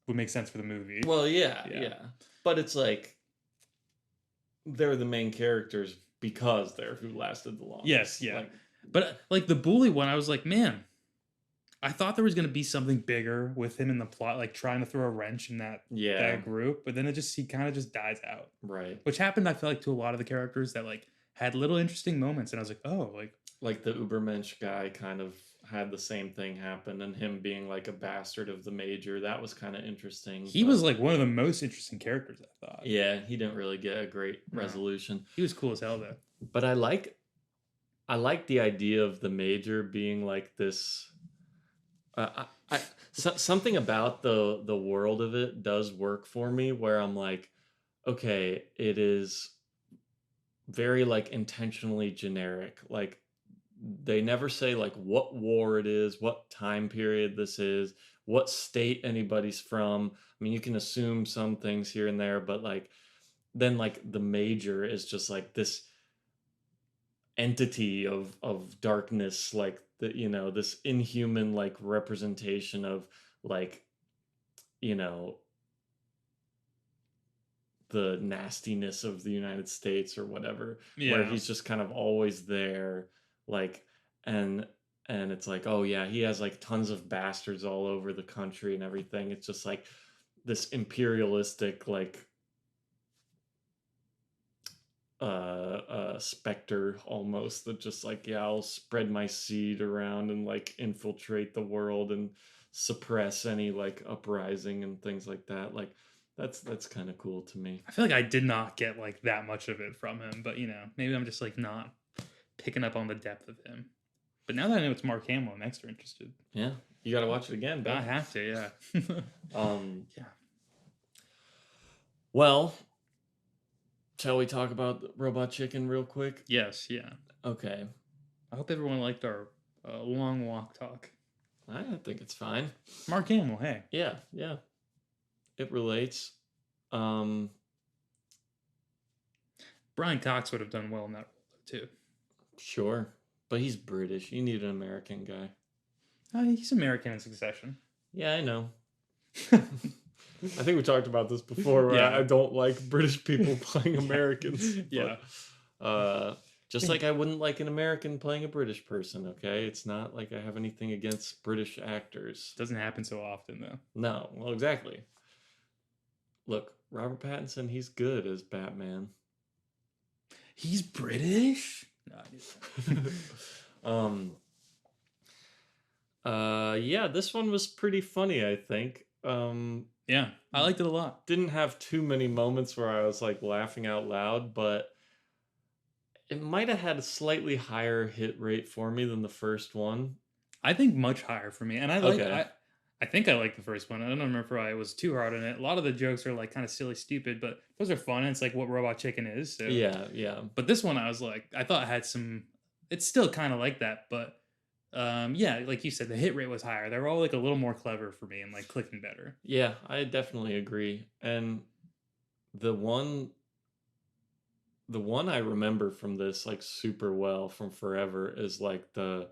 would make sense for the movie. Well, yeah. But it's like they're the main characters because they're who lasted the longest. Yes, yeah. But like the Bully one, I was like, man, I thought there was going to be something bigger with him in the plot, like trying to throw a wrench in that group. But then he kind of just dies out. Right. Which happened, I feel like, to a lot of the characters that like had little interesting moments. And I was like, oh, like the Ubermensch guy kind of had the same thing happen, and him being like a bastard of the major. That was kind of interesting. He was like one of the most interesting characters, I thought. Yeah, he didn't really get a great resolution. He was cool as hell though. But I like I like the idea of the Major being like this. Something about the world of it does work for me, where I'm like, okay, it is very like intentionally generic. Like they never say like what war it is, what time period this is, what state anybody's from. I mean, you can assume some things here and there, but like then like the Major is just like this entity of darkness, like the, this inhuman like representation of like, you know the nastiness of the United States or whatever, where Yeah. he's just kind of always there, like, and it's like, oh yeah, he has like tons of bastards all over the country and everything. It's just like this imperialistic like specter almost, that just like, yeah, I'll spread my seed around and like infiltrate the world and suppress any like uprising and things like that. Like that's kind of cool to me. I feel like I did not get like that much of it from him, but you know, maybe I'm just like not picking up on the depth of him. But now that I know it's Mark Hamill, I'm extra interested. Yeah, you got to watch it again, I Ben. have to, yeah. Yeah. Well, shall we talk about Robot Chicken real quick? Yes, yeah. Okay. I hope everyone liked our long walk talk. I think it's fine. Mark Hamill, hey. Yeah, yeah. It relates. Um Brian Cox would have done well in that role too. Sure. But he's British. You need an American guy. He's American in Succession. Yeah, I know. I think we talked about this before, where Yeah. I don't like British people playing Americans. Yeah. Just like I wouldn't like an American playing a British person, okay? It's not like I have anything against British actors. Doesn't happen so often though. No, well, exactly. Look, Robert Pattinson, he's good as Batman. He's British? No, Yeah, this one was pretty funny, I think. yeah, I liked it a lot. Didn't have too many moments where I was like laughing out loud, but it might have had a slightly higher hit rate for me than the first one. I think much higher for me. And I like Okay. I think I like the first one. I don't remember if I was too hard on it. A lot of the jokes are like kind of silly, stupid, but those are fun. And it's like what Robot Chicken is. So. Yeah, yeah. But this one, I was like, I thought it had some. It's still kind of like that, but yeah, like you said, the hit rate was higher. They were all like a little more clever for me and like clicking better. Yeah, I definitely agree. And the one I remember from this like super well from forever is like the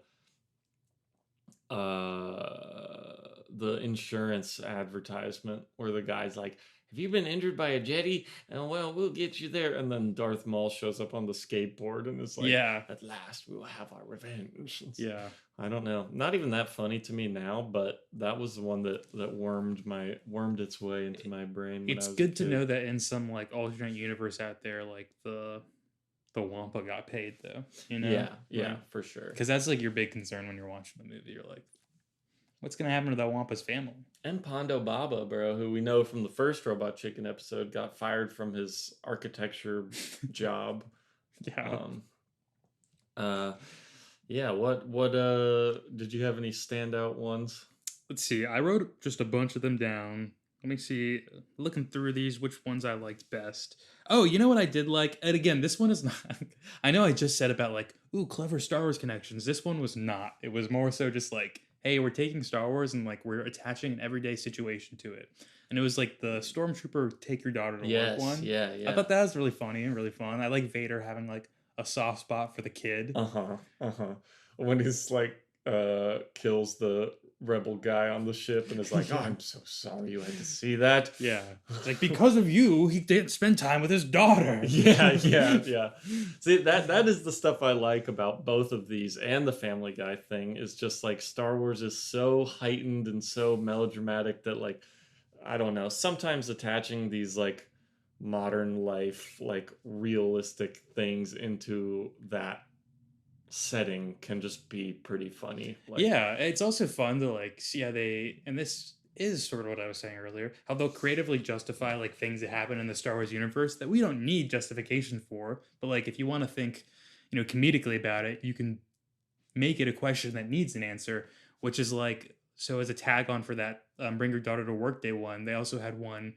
insurance advertisement where the guy's like, have you been injured by a jetty? And well, we'll get you there. And then Darth Maul shows up on the skateboard and is like, Yeah. at last we will have our revenge. Yeah. I don't know. Not even that funny to me now, but that was the one that wormed its way into my brain. It's good to know that in some like alternate universe out there, like the Wampa got paid though. You know? Yeah, yeah, for sure. Because that's like your big concern when you're watching the movie. You're like, what's gonna happen to that Wampa's family? And Pondo Baba, bro, who we know from the first Robot Chicken episode, got fired from his architecture job. Yeah. Yeah. What did you have any standout ones? Let's see. I wrote just a bunch of them down. Let me see. Looking through these, which ones I liked best. Oh, you know what I did like? And again, this one is not. I know I just said about like, ooh, clever Star Wars connections. This one was not. It was more so just like, hey, we're taking Star Wars and like we're attaching an everyday situation to it. And it was like the Stormtrooper take your daughter to work one. Yeah, yeah. I thought that was really funny and really fun. I like Vader having like a soft spot for the kid. When he's like kills the rebel guy on the ship and is like, oh, I'm so sorry you had to see that. Yeah. It's like, because of you, he didn't spend time with his daughter. Yeah. See, that is the stuff I like about both of these, and the Family Guy thing is just like Star Wars is so heightened and so melodramatic that like, I don't know, sometimes attaching these like modern life, like realistic things into that setting can just be pretty funny. Like, yeah, it's also fun to like see how they, and this is sort of what I was saying earlier, how they'll creatively justify like things that happen in the Star Wars universe that we don't need justification for. But like if you want to think, comedically about it, you can make it a question that needs an answer, which is like, so as a tag on for that Bring Your Daughter to Work Day one, they also had one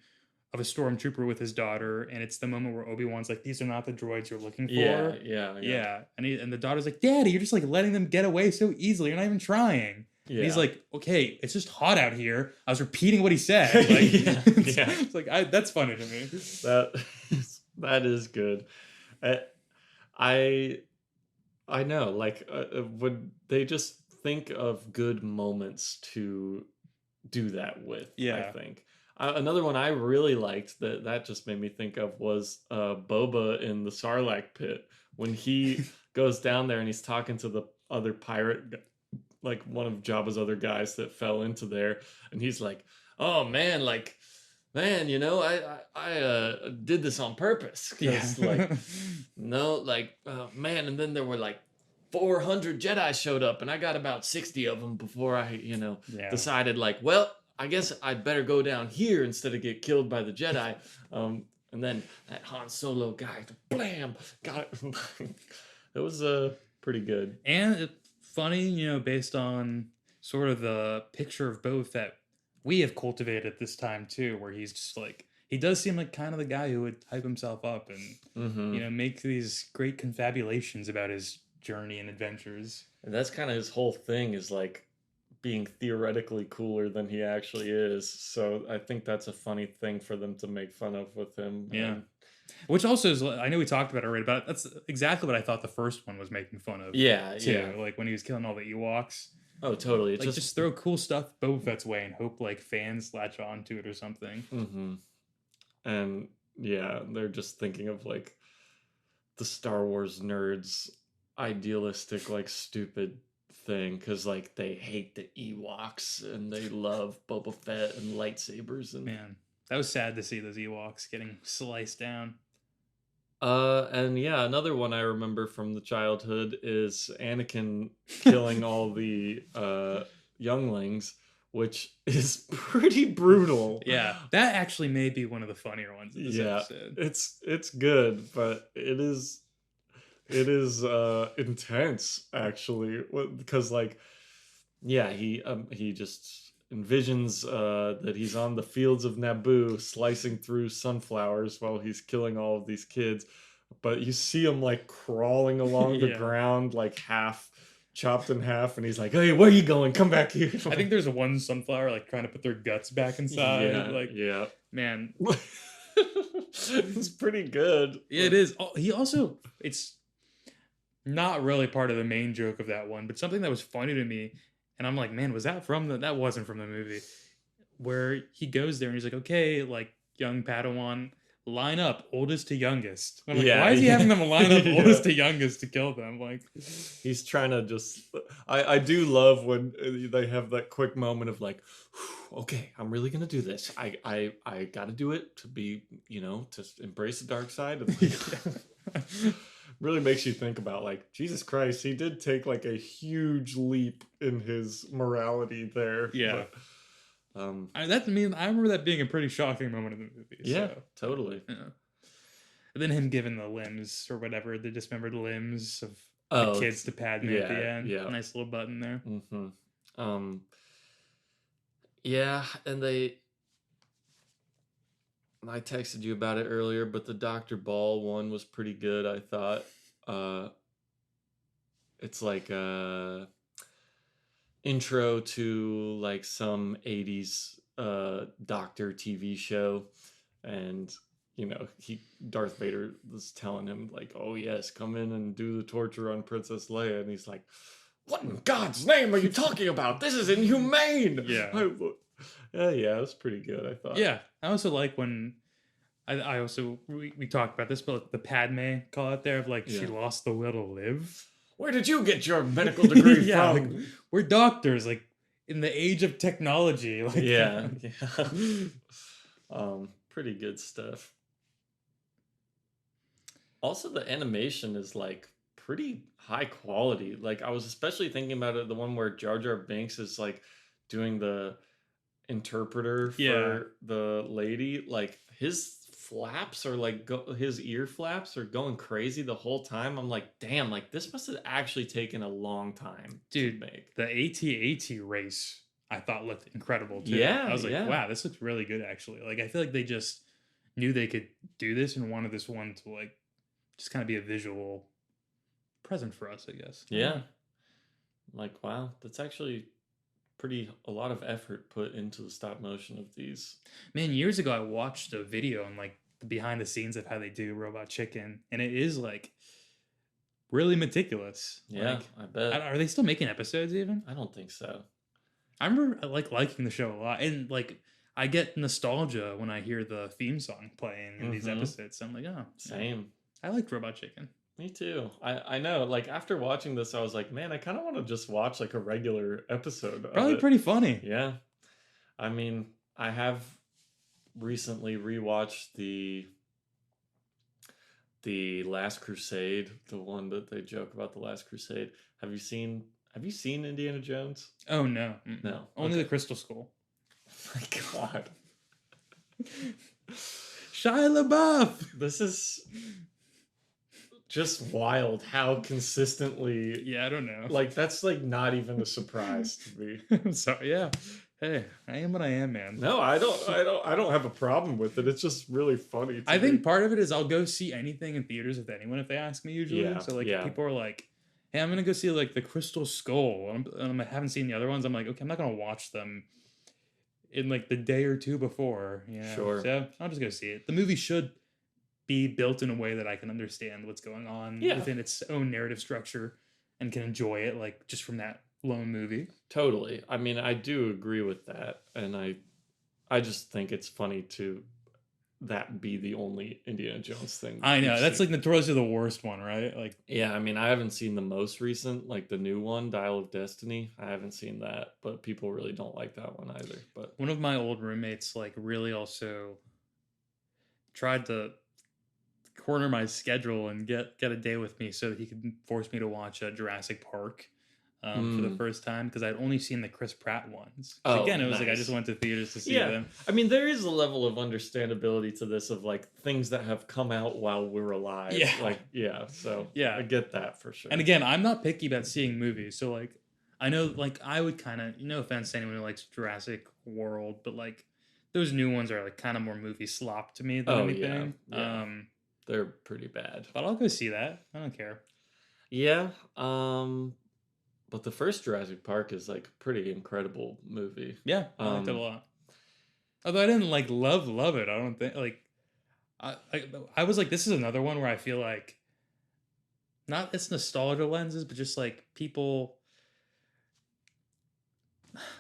of a stormtrooper with his daughter, and it's the moment where Obi-Wan's like, these are not the droids you're looking Yeah, for. yeah, yeah. Yeah, and the daughter's like, Daddy, you're just like letting them get away so easily. You're not even trying. And he's Yeah. like, okay, it's just hot out here. I was repeating what he said. Like, Yeah, yeah. it's like that's funny to me. That that is good. I I I know, like, would they just think of good moments to do that with, I Yeah. think. Another one I really liked that just made me think of was Boba in the Sarlacc pit when he goes down there and he's talking to the other pirate, like one of Jabba's other guys that fell into there, and he's like, "Oh man, like, man, I did this on purpose Yeah. because like no, like, man, and then there were like 400 Jedi showed up, and I got about 60 of them before I, Yeah. decided like, well, I guess I'd better go down here instead of get killed by the Jedi. And then that Han Solo guy, blam, got it. It was pretty good. And it's funny, based on sort of the picture of both that we have cultivated at this time too, where he's just like, he does seem like kind of the guy who would hype himself up and Mm-hmm. make these great confabulations about his journey and adventures. And that's kind of his whole thing, is like being theoretically cooler than he actually is. So I think that's a funny thing for them to make fun of with him. Yeah. Which also is, I know we talked about it already, but that's exactly what I thought the first one was making fun of. Yeah, Too. yeah. Like when he was killing all the Ewoks. Oh, totally. It's Like just throw cool stuff Boba Fett's way and hope like fans latch on to it or something. Mm-hmm. And yeah, they're just thinking of like the Star Wars nerds idealistic, like stupid thing, because like they hate the Ewoks and they love Boba Fett and lightsabers and Man, that was sad to see those Ewoks getting sliced down. and yeah, another one I remember from the childhood is Anakin killing all the younglings, which is pretty brutal. Yeah, that actually may be one of the funnier ones in this Yeah, episode. it's good, but it is intense actually, because like, yeah, he just envisions that he's on the fields of Naboo slicing through sunflowers while he's killing all of these kids, but you see him like crawling along the Yeah. ground, like half chopped in half, and he's like, "Hey, where are you going? Come back here." I think there's one sunflower like trying to put their guts back inside. yeah, Like, yeah. man, It's pretty good. it is. He also, it's not really part of the main joke of that one, but something that was funny to me, and I'm like, man, was that from that wasn't from the movie, where he goes there and he's like, okay, like young Padawan, line up, oldest to youngest. I'm like, Yeah, why is he having them line up yeah. oldest to youngest to kill them? Like, He's trying to just. I do love when they have that quick moment of like, okay, I'm really gonna do this. I got to do it to be, to embrace the dark side. And like, really makes you think about like, Jesus Christ, he did take like a huge leap in his morality there. Yeah. But, I remember that being a pretty shocking moment in the movie. yeah, So, totally. yeah. And then him giving the limbs or whatever, the dismembered limbs of Oh, the kids to Padme at the yeah, end. yeah. Nice little button there. Mm-hmm. Yeah, and I texted you about it earlier, but the Dr. Ball one was pretty good, I thought. It's like a intro to like some 80s doctor TV show, and Darth Vader was telling him like, "Oh yes, come in and do the torture on Princess Leia," and he's like, "What in God's name are you talking about? This is inhumane." Yeah. Yeah, it was pretty good, I thought. Yeah. I also like when I also we talked about this, but the Padme call out there of like she Yeah. lost the will to live. Where did you get your medical degree Yeah, from? like, we're doctors, like in the age of technology. Like, Yeah. Pretty good stuff. Also, the animation is like pretty high quality. Like, I was especially thinking about it, the one where Jar Jar Binks is like doing the interpreter for Yeah. the lady. Like, his flaps are like his ear flaps are going crazy the whole time. I'm like, damn, like this must have actually taken a long time to Dude, make. the AT-AT race I thought looked incredible too. I Yeah, was like, yeah. wow, this looks really good actually. Like I feel like they just knew they could do this and wanted this one to like just kind of be a visual present for us, I guess. Yeah. Like, wow, that's actually a lot of effort put into the stop motion of these. Man, years ago I watched a video on like the behind the scenes of how they do Robot Chicken, and it is like really meticulous. Yeah, Like, I bet. are they still making episodes even? I don't think so. I remember like liking the show a lot, and like I get nostalgia when I hear the theme song playing in these episodes. So I'm like, oh, Same. I liked Robot Chicken. Me too. I know. Like after watching this, I was like, man, I kind of want to just watch like a regular episode. Probably of it. pretty funny. Yeah. I mean, I have recently rewatched the Last Crusade, the one that they joke about, the Last Crusade. Have you seen Indiana Jones? Oh no, No. only the Crystal Skull. Oh my God. Shia LaBeouf. This is just wild how consistently, Yeah, I don't know. like, that's like not even a surprise to me. I'm sorry. Yeah. Hey, I am what I am, man. No, I don't have a problem with it. It's just really funny. I think part of it is I'll go see anything in theaters with anyone if they ask me usually. Yeah, So like yeah. people are like, "Hey, I'm gonna go see like the Crystal Skull," and I haven't seen the other ones. I'm like, okay, I'm not gonna watch them in like the day or two before. You know? Sure. So I'll just go see it. The movie should be built in a way that I can understand what's going on within its own narrative structure and can enjoy it like just from that lone movie. Totally. I mean, I do agree with that, and I just think it's funny to that be the only Indiana Jones thing. I know you've that's seen. like notoriously the worst one, right? Like, Yeah, I mean, I haven't seen the most recent, like the new one, Dial of Destiny. I haven't seen that, but people really don't like that one either. But one of my old roommates like really also tried to corner my schedule and get a day with me so that he could force me to watch Jurassic Park for the first time because I'd only seen the Chris Pratt ones. Oh, Again, it was like I nice. just went to theaters to see yeah, them. I mean, there is a level of understandability to this of like things that have come out while we're alive. Yeah. Like, yeah, so Yeah. I get that for sure. And again, I'm not picky about seeing movies, so like I know like I would kind of, no offense to anyone who likes Jurassic World, but like those new ones are like kind of more movie slop to me than anything. Yeah. They're pretty bad. But I'll go see that. I don't care. Yeah. But the first Jurassic Park is like a pretty incredible movie. Yeah, I liked it a lot. Although I didn't like love it. I don't think like I was like, this is another one where I feel like not it's nostalgia lenses, but just like people.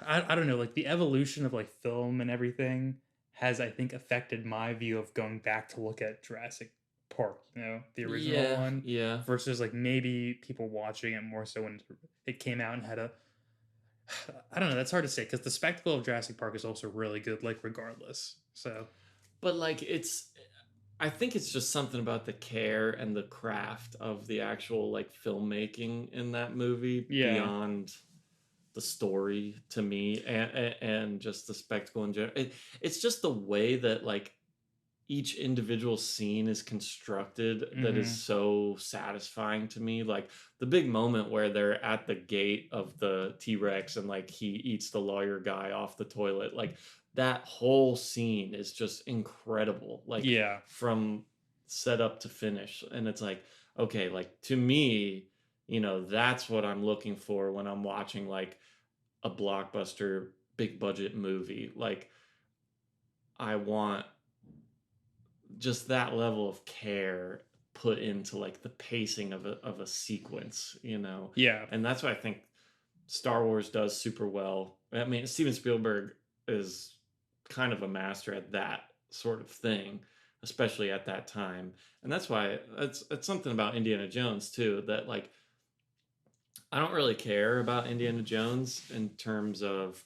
I don't know, like the evolution of like film and everything has I think affected my view of going back to look at Jurassic Park, you know, the original one. Yeah. Versus like maybe people watching it more so when it came out and had a I don't know, that's hard to say because the spectacle of Jurassic Park is also really good, like regardless. So But like I think it's just something about the care and the craft of the actual like filmmaking in that movie beyond the story to me and just the spectacle in general. It's just the way that like each individual scene is constructed that is so satisfying to me. Like the big moment where they're at the gate of the T-Rex and like he eats the lawyer guy off the toilet. Like that whole scene is just incredible. Like from setup to finish. And it's like, okay, like to me, you know, that's what I'm looking for when I'm watching like a blockbuster big budget movie. Like I want just that level of care put into like the pacing of a sequence, you know? Yeah. And that's what I think Star Wars does super well. I mean, Steven Spielberg is kind of a master at that sort of thing, especially at that time. And that's why it's something about Indiana Jones too, that like I don't really care about Indiana Jones in terms of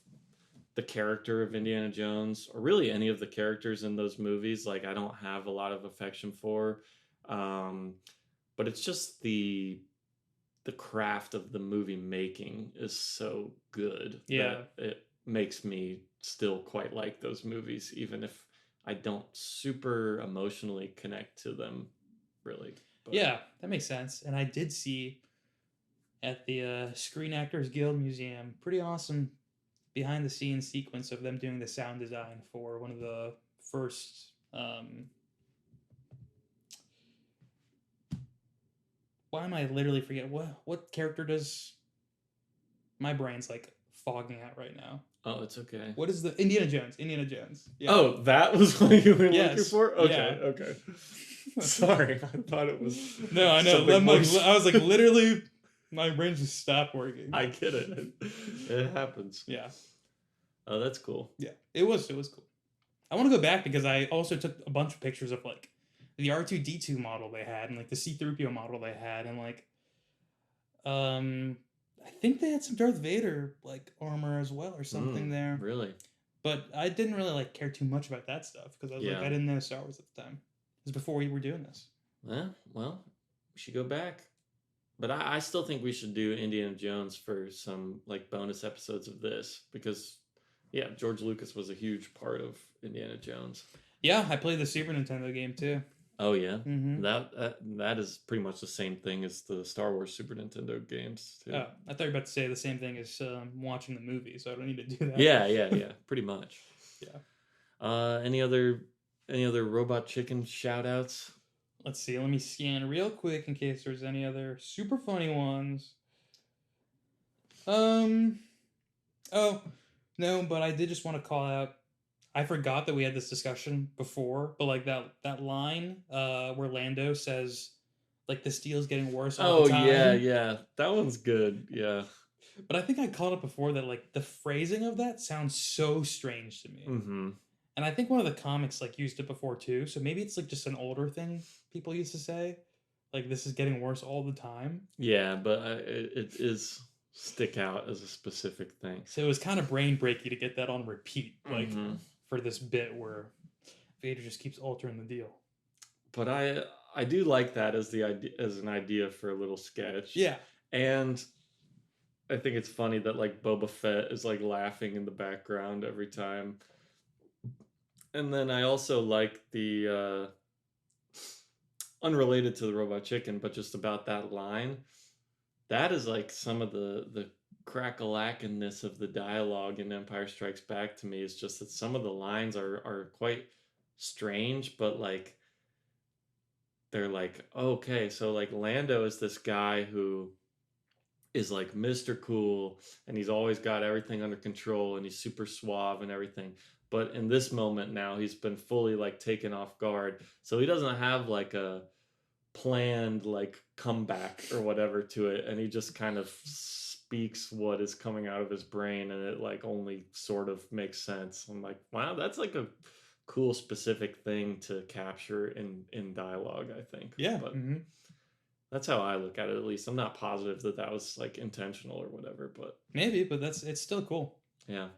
the character of Indiana Jones or really any of the characters in those movies. Like I don't have a lot of affection for, but it's just the craft of the movie making is so good that it makes me still quite like those movies, even if I don't super emotionally connect to them, really. But Yeah, that makes sense. And I did see at the Screen Actors Guild Museum, pretty awesome behind the scenes sequence of them doing the sound design for one of the first. Why am I literally forget what character does my brain's like fogging out right now? oh, it's okay. What is the Indiana Jones? Indiana Jones. Yeah. Oh, that was what you were looking Yes. for? Okay, Yeah. okay. Sorry, I thought it was No, I know. something more I was like, literally, my brain just stopped working. I get it. It happens. Yeah. Oh, that's cool. Yeah. It was cool. I want to go back because I also took a bunch of pictures of like the R2D2 model they had and like the C3PO model they had and like I think they had some Darth Vader like armor as well or something there. Really? But I didn't really like care too much about that stuff because I was like Yeah. I didn't know Star Wars at the time. It was before we were doing this. Yeah, well, we should go back. But I still think we should do Indiana Jones for some like bonus episodes of this because yeah, George Lucas was a huge part of Indiana Jones. Yeah, I played the Super Nintendo game too. Oh yeah, Mm-hmm. that is pretty much the same thing as the Star Wars Super Nintendo games too. Oh, I thought you were about to say the same thing as watching the movie, so I don't need to do that. Yeah, pretty much. Yeah. Any other Robot Chicken shout outs? Let's see. Let me scan real quick in case there's any other super funny ones. Oh, no, but I did just want to call out. I forgot that we had this discussion before, but like that line where Lando says like the steel's getting worse all Oh the time. yeah, that one's good. Yeah. But I think I called it before that like the phrasing of that sounds so strange to me. Mm-hmm. And I think one of the comics like used it before too. So maybe it's like just an older thing people used to say. Like this is getting worse all the time. Yeah, but it is stick out as a specific thing. So it was kind of brain breaky to get that on repeat, like Mhm. for this bit where Vader just keeps altering the deal. But I do like that as the idea as an idea for a little sketch. Yeah. And I think it's funny that like Boba Fett is like laughing in the background every time. And then I also like the unrelated to the Robot Chicken, but just about that line. That is like some of the crackalackness of the dialogue in Empire Strikes Back to me is just that some of the lines are quite strange, but like they're like, okay, so like Lando is this guy who is like Mr. Cool and he's always got everything under control and he's super suave and everything. But in this moment now, he's been fully like taken off guard. So he doesn't have like a planned like comeback or whatever to it. And he just kind of speaks what is coming out of his brain and it like only sort of makes sense. I'm like, wow, that's like a cool specific thing to capture in dialogue, I think. Yeah. But mm-hmm. that's how I look at it, at least. I'm not positive that was like intentional or whatever, but maybe, but it's still cool. Yeah.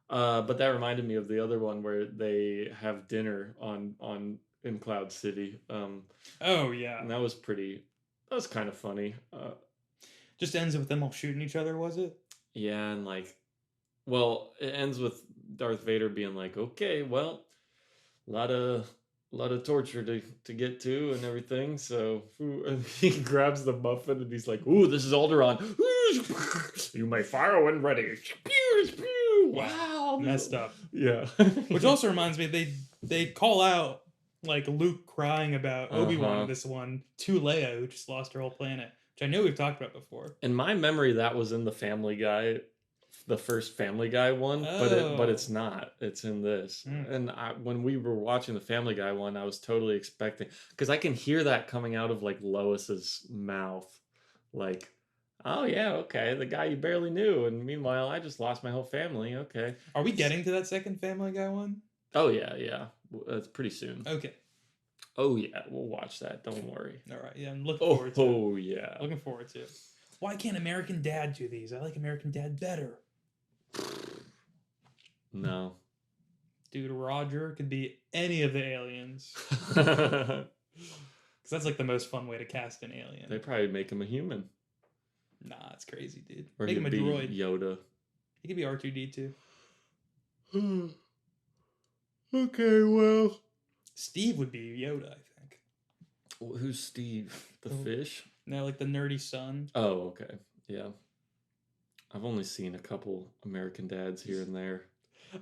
But that reminded me of the other one where they have dinner on in Cloud City. Oh yeah. And that was kind of funny. Just ends with them all shooting each other, was it? Yeah, and like, well, it ends with Darth Vader being like, okay, well, a lot of torture to get to and everything. So and he grabs the muffin and he's like, "Ooh, this is Alderaan. You may fire when ready." Wow, messed up. Yeah. Which also reminds me, they call out like Luke crying about Obi-Wan in this one to Leia, who just lost her whole planet, which I know we've talked about before. In my memory, that was in the Family Guy, the first Family Guy one, but it's not. It's in this. And when we were watching the Family Guy one, I was totally expecting, because I can hear that coming out of like Lois's mouth, like, oh yeah, okay, the guy you barely knew, and meanwhile I just lost my whole family. Okay. Are we getting to that second Family Guy one? Oh yeah. It's pretty soon. Okay. Oh yeah, we'll watch that. Don't worry. All right. Yeah, I'm looking forward to it. Oh yeah. Looking forward to it. Why can't American Dad do these? I like American Dad better. No. Dude, Roger could be any of the aliens. Because that's like the most fun way to cast an alien. They probably make him a human. Nah, it's crazy, dude. Or Make him a be droid. Yoda. He could be R2D2. Okay, well. Steve would be Yoda, I think. Who's Steve? The Oh. fish? No, like the nerdy son. Oh, okay. Yeah. I've only seen a couple American Dads here and there.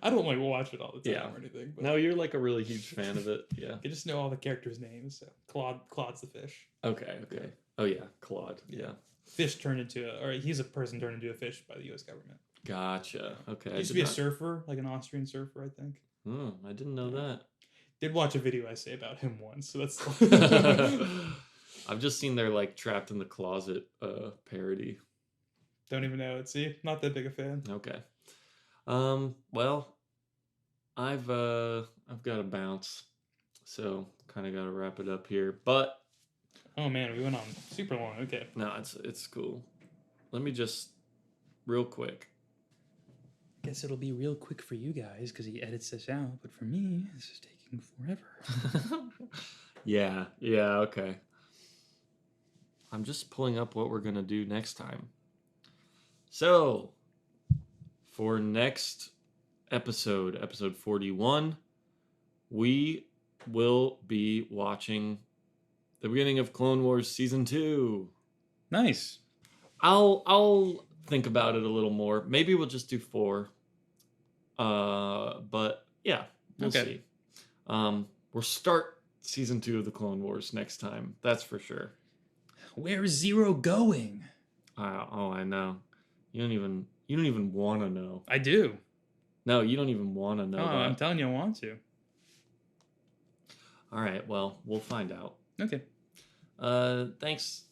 I don't like watch it all the time Yeah. or anything. But No, you're like a really huge fan of it. Yeah. I just know all the characters' names. So Claude's the fish. Okay, okay. Oh, yeah. Claude. Yeah. Fish turned into he's a person turned into a fish by the U.S. government. Gotcha. Okay. He used to be a surfer, like an Austrian surfer, I think. I didn't know that. Did watch a video essay about him once, so that's. I've just seen their like trapped in the closet parody. Don't even know it. See, not that big a fan. Okay. Well, I've got to bounce, so kind of got to wrap it up here. But Oh man, we went on super long. Okay. no, it's cool. Let me just real quick. Guess it'll be real quick for you guys because he edits this out, but for me, this is taking forever. Yeah, okay. I'm just pulling up what we're gonna do next time. So, for next episode 41, we will be watching the beginning of Clone Wars Season 2. Nice. I'll think about it a little more. Maybe we'll just do 4. But yeah, we'll see. We'll start Season 2 of the Clone Wars next time. That's for sure. Where's Zero going? I know. You don't even want to know. I do. No, you don't even want to know that. I'm telling you, I want to. All right, well, we'll find out. Okay. Thanks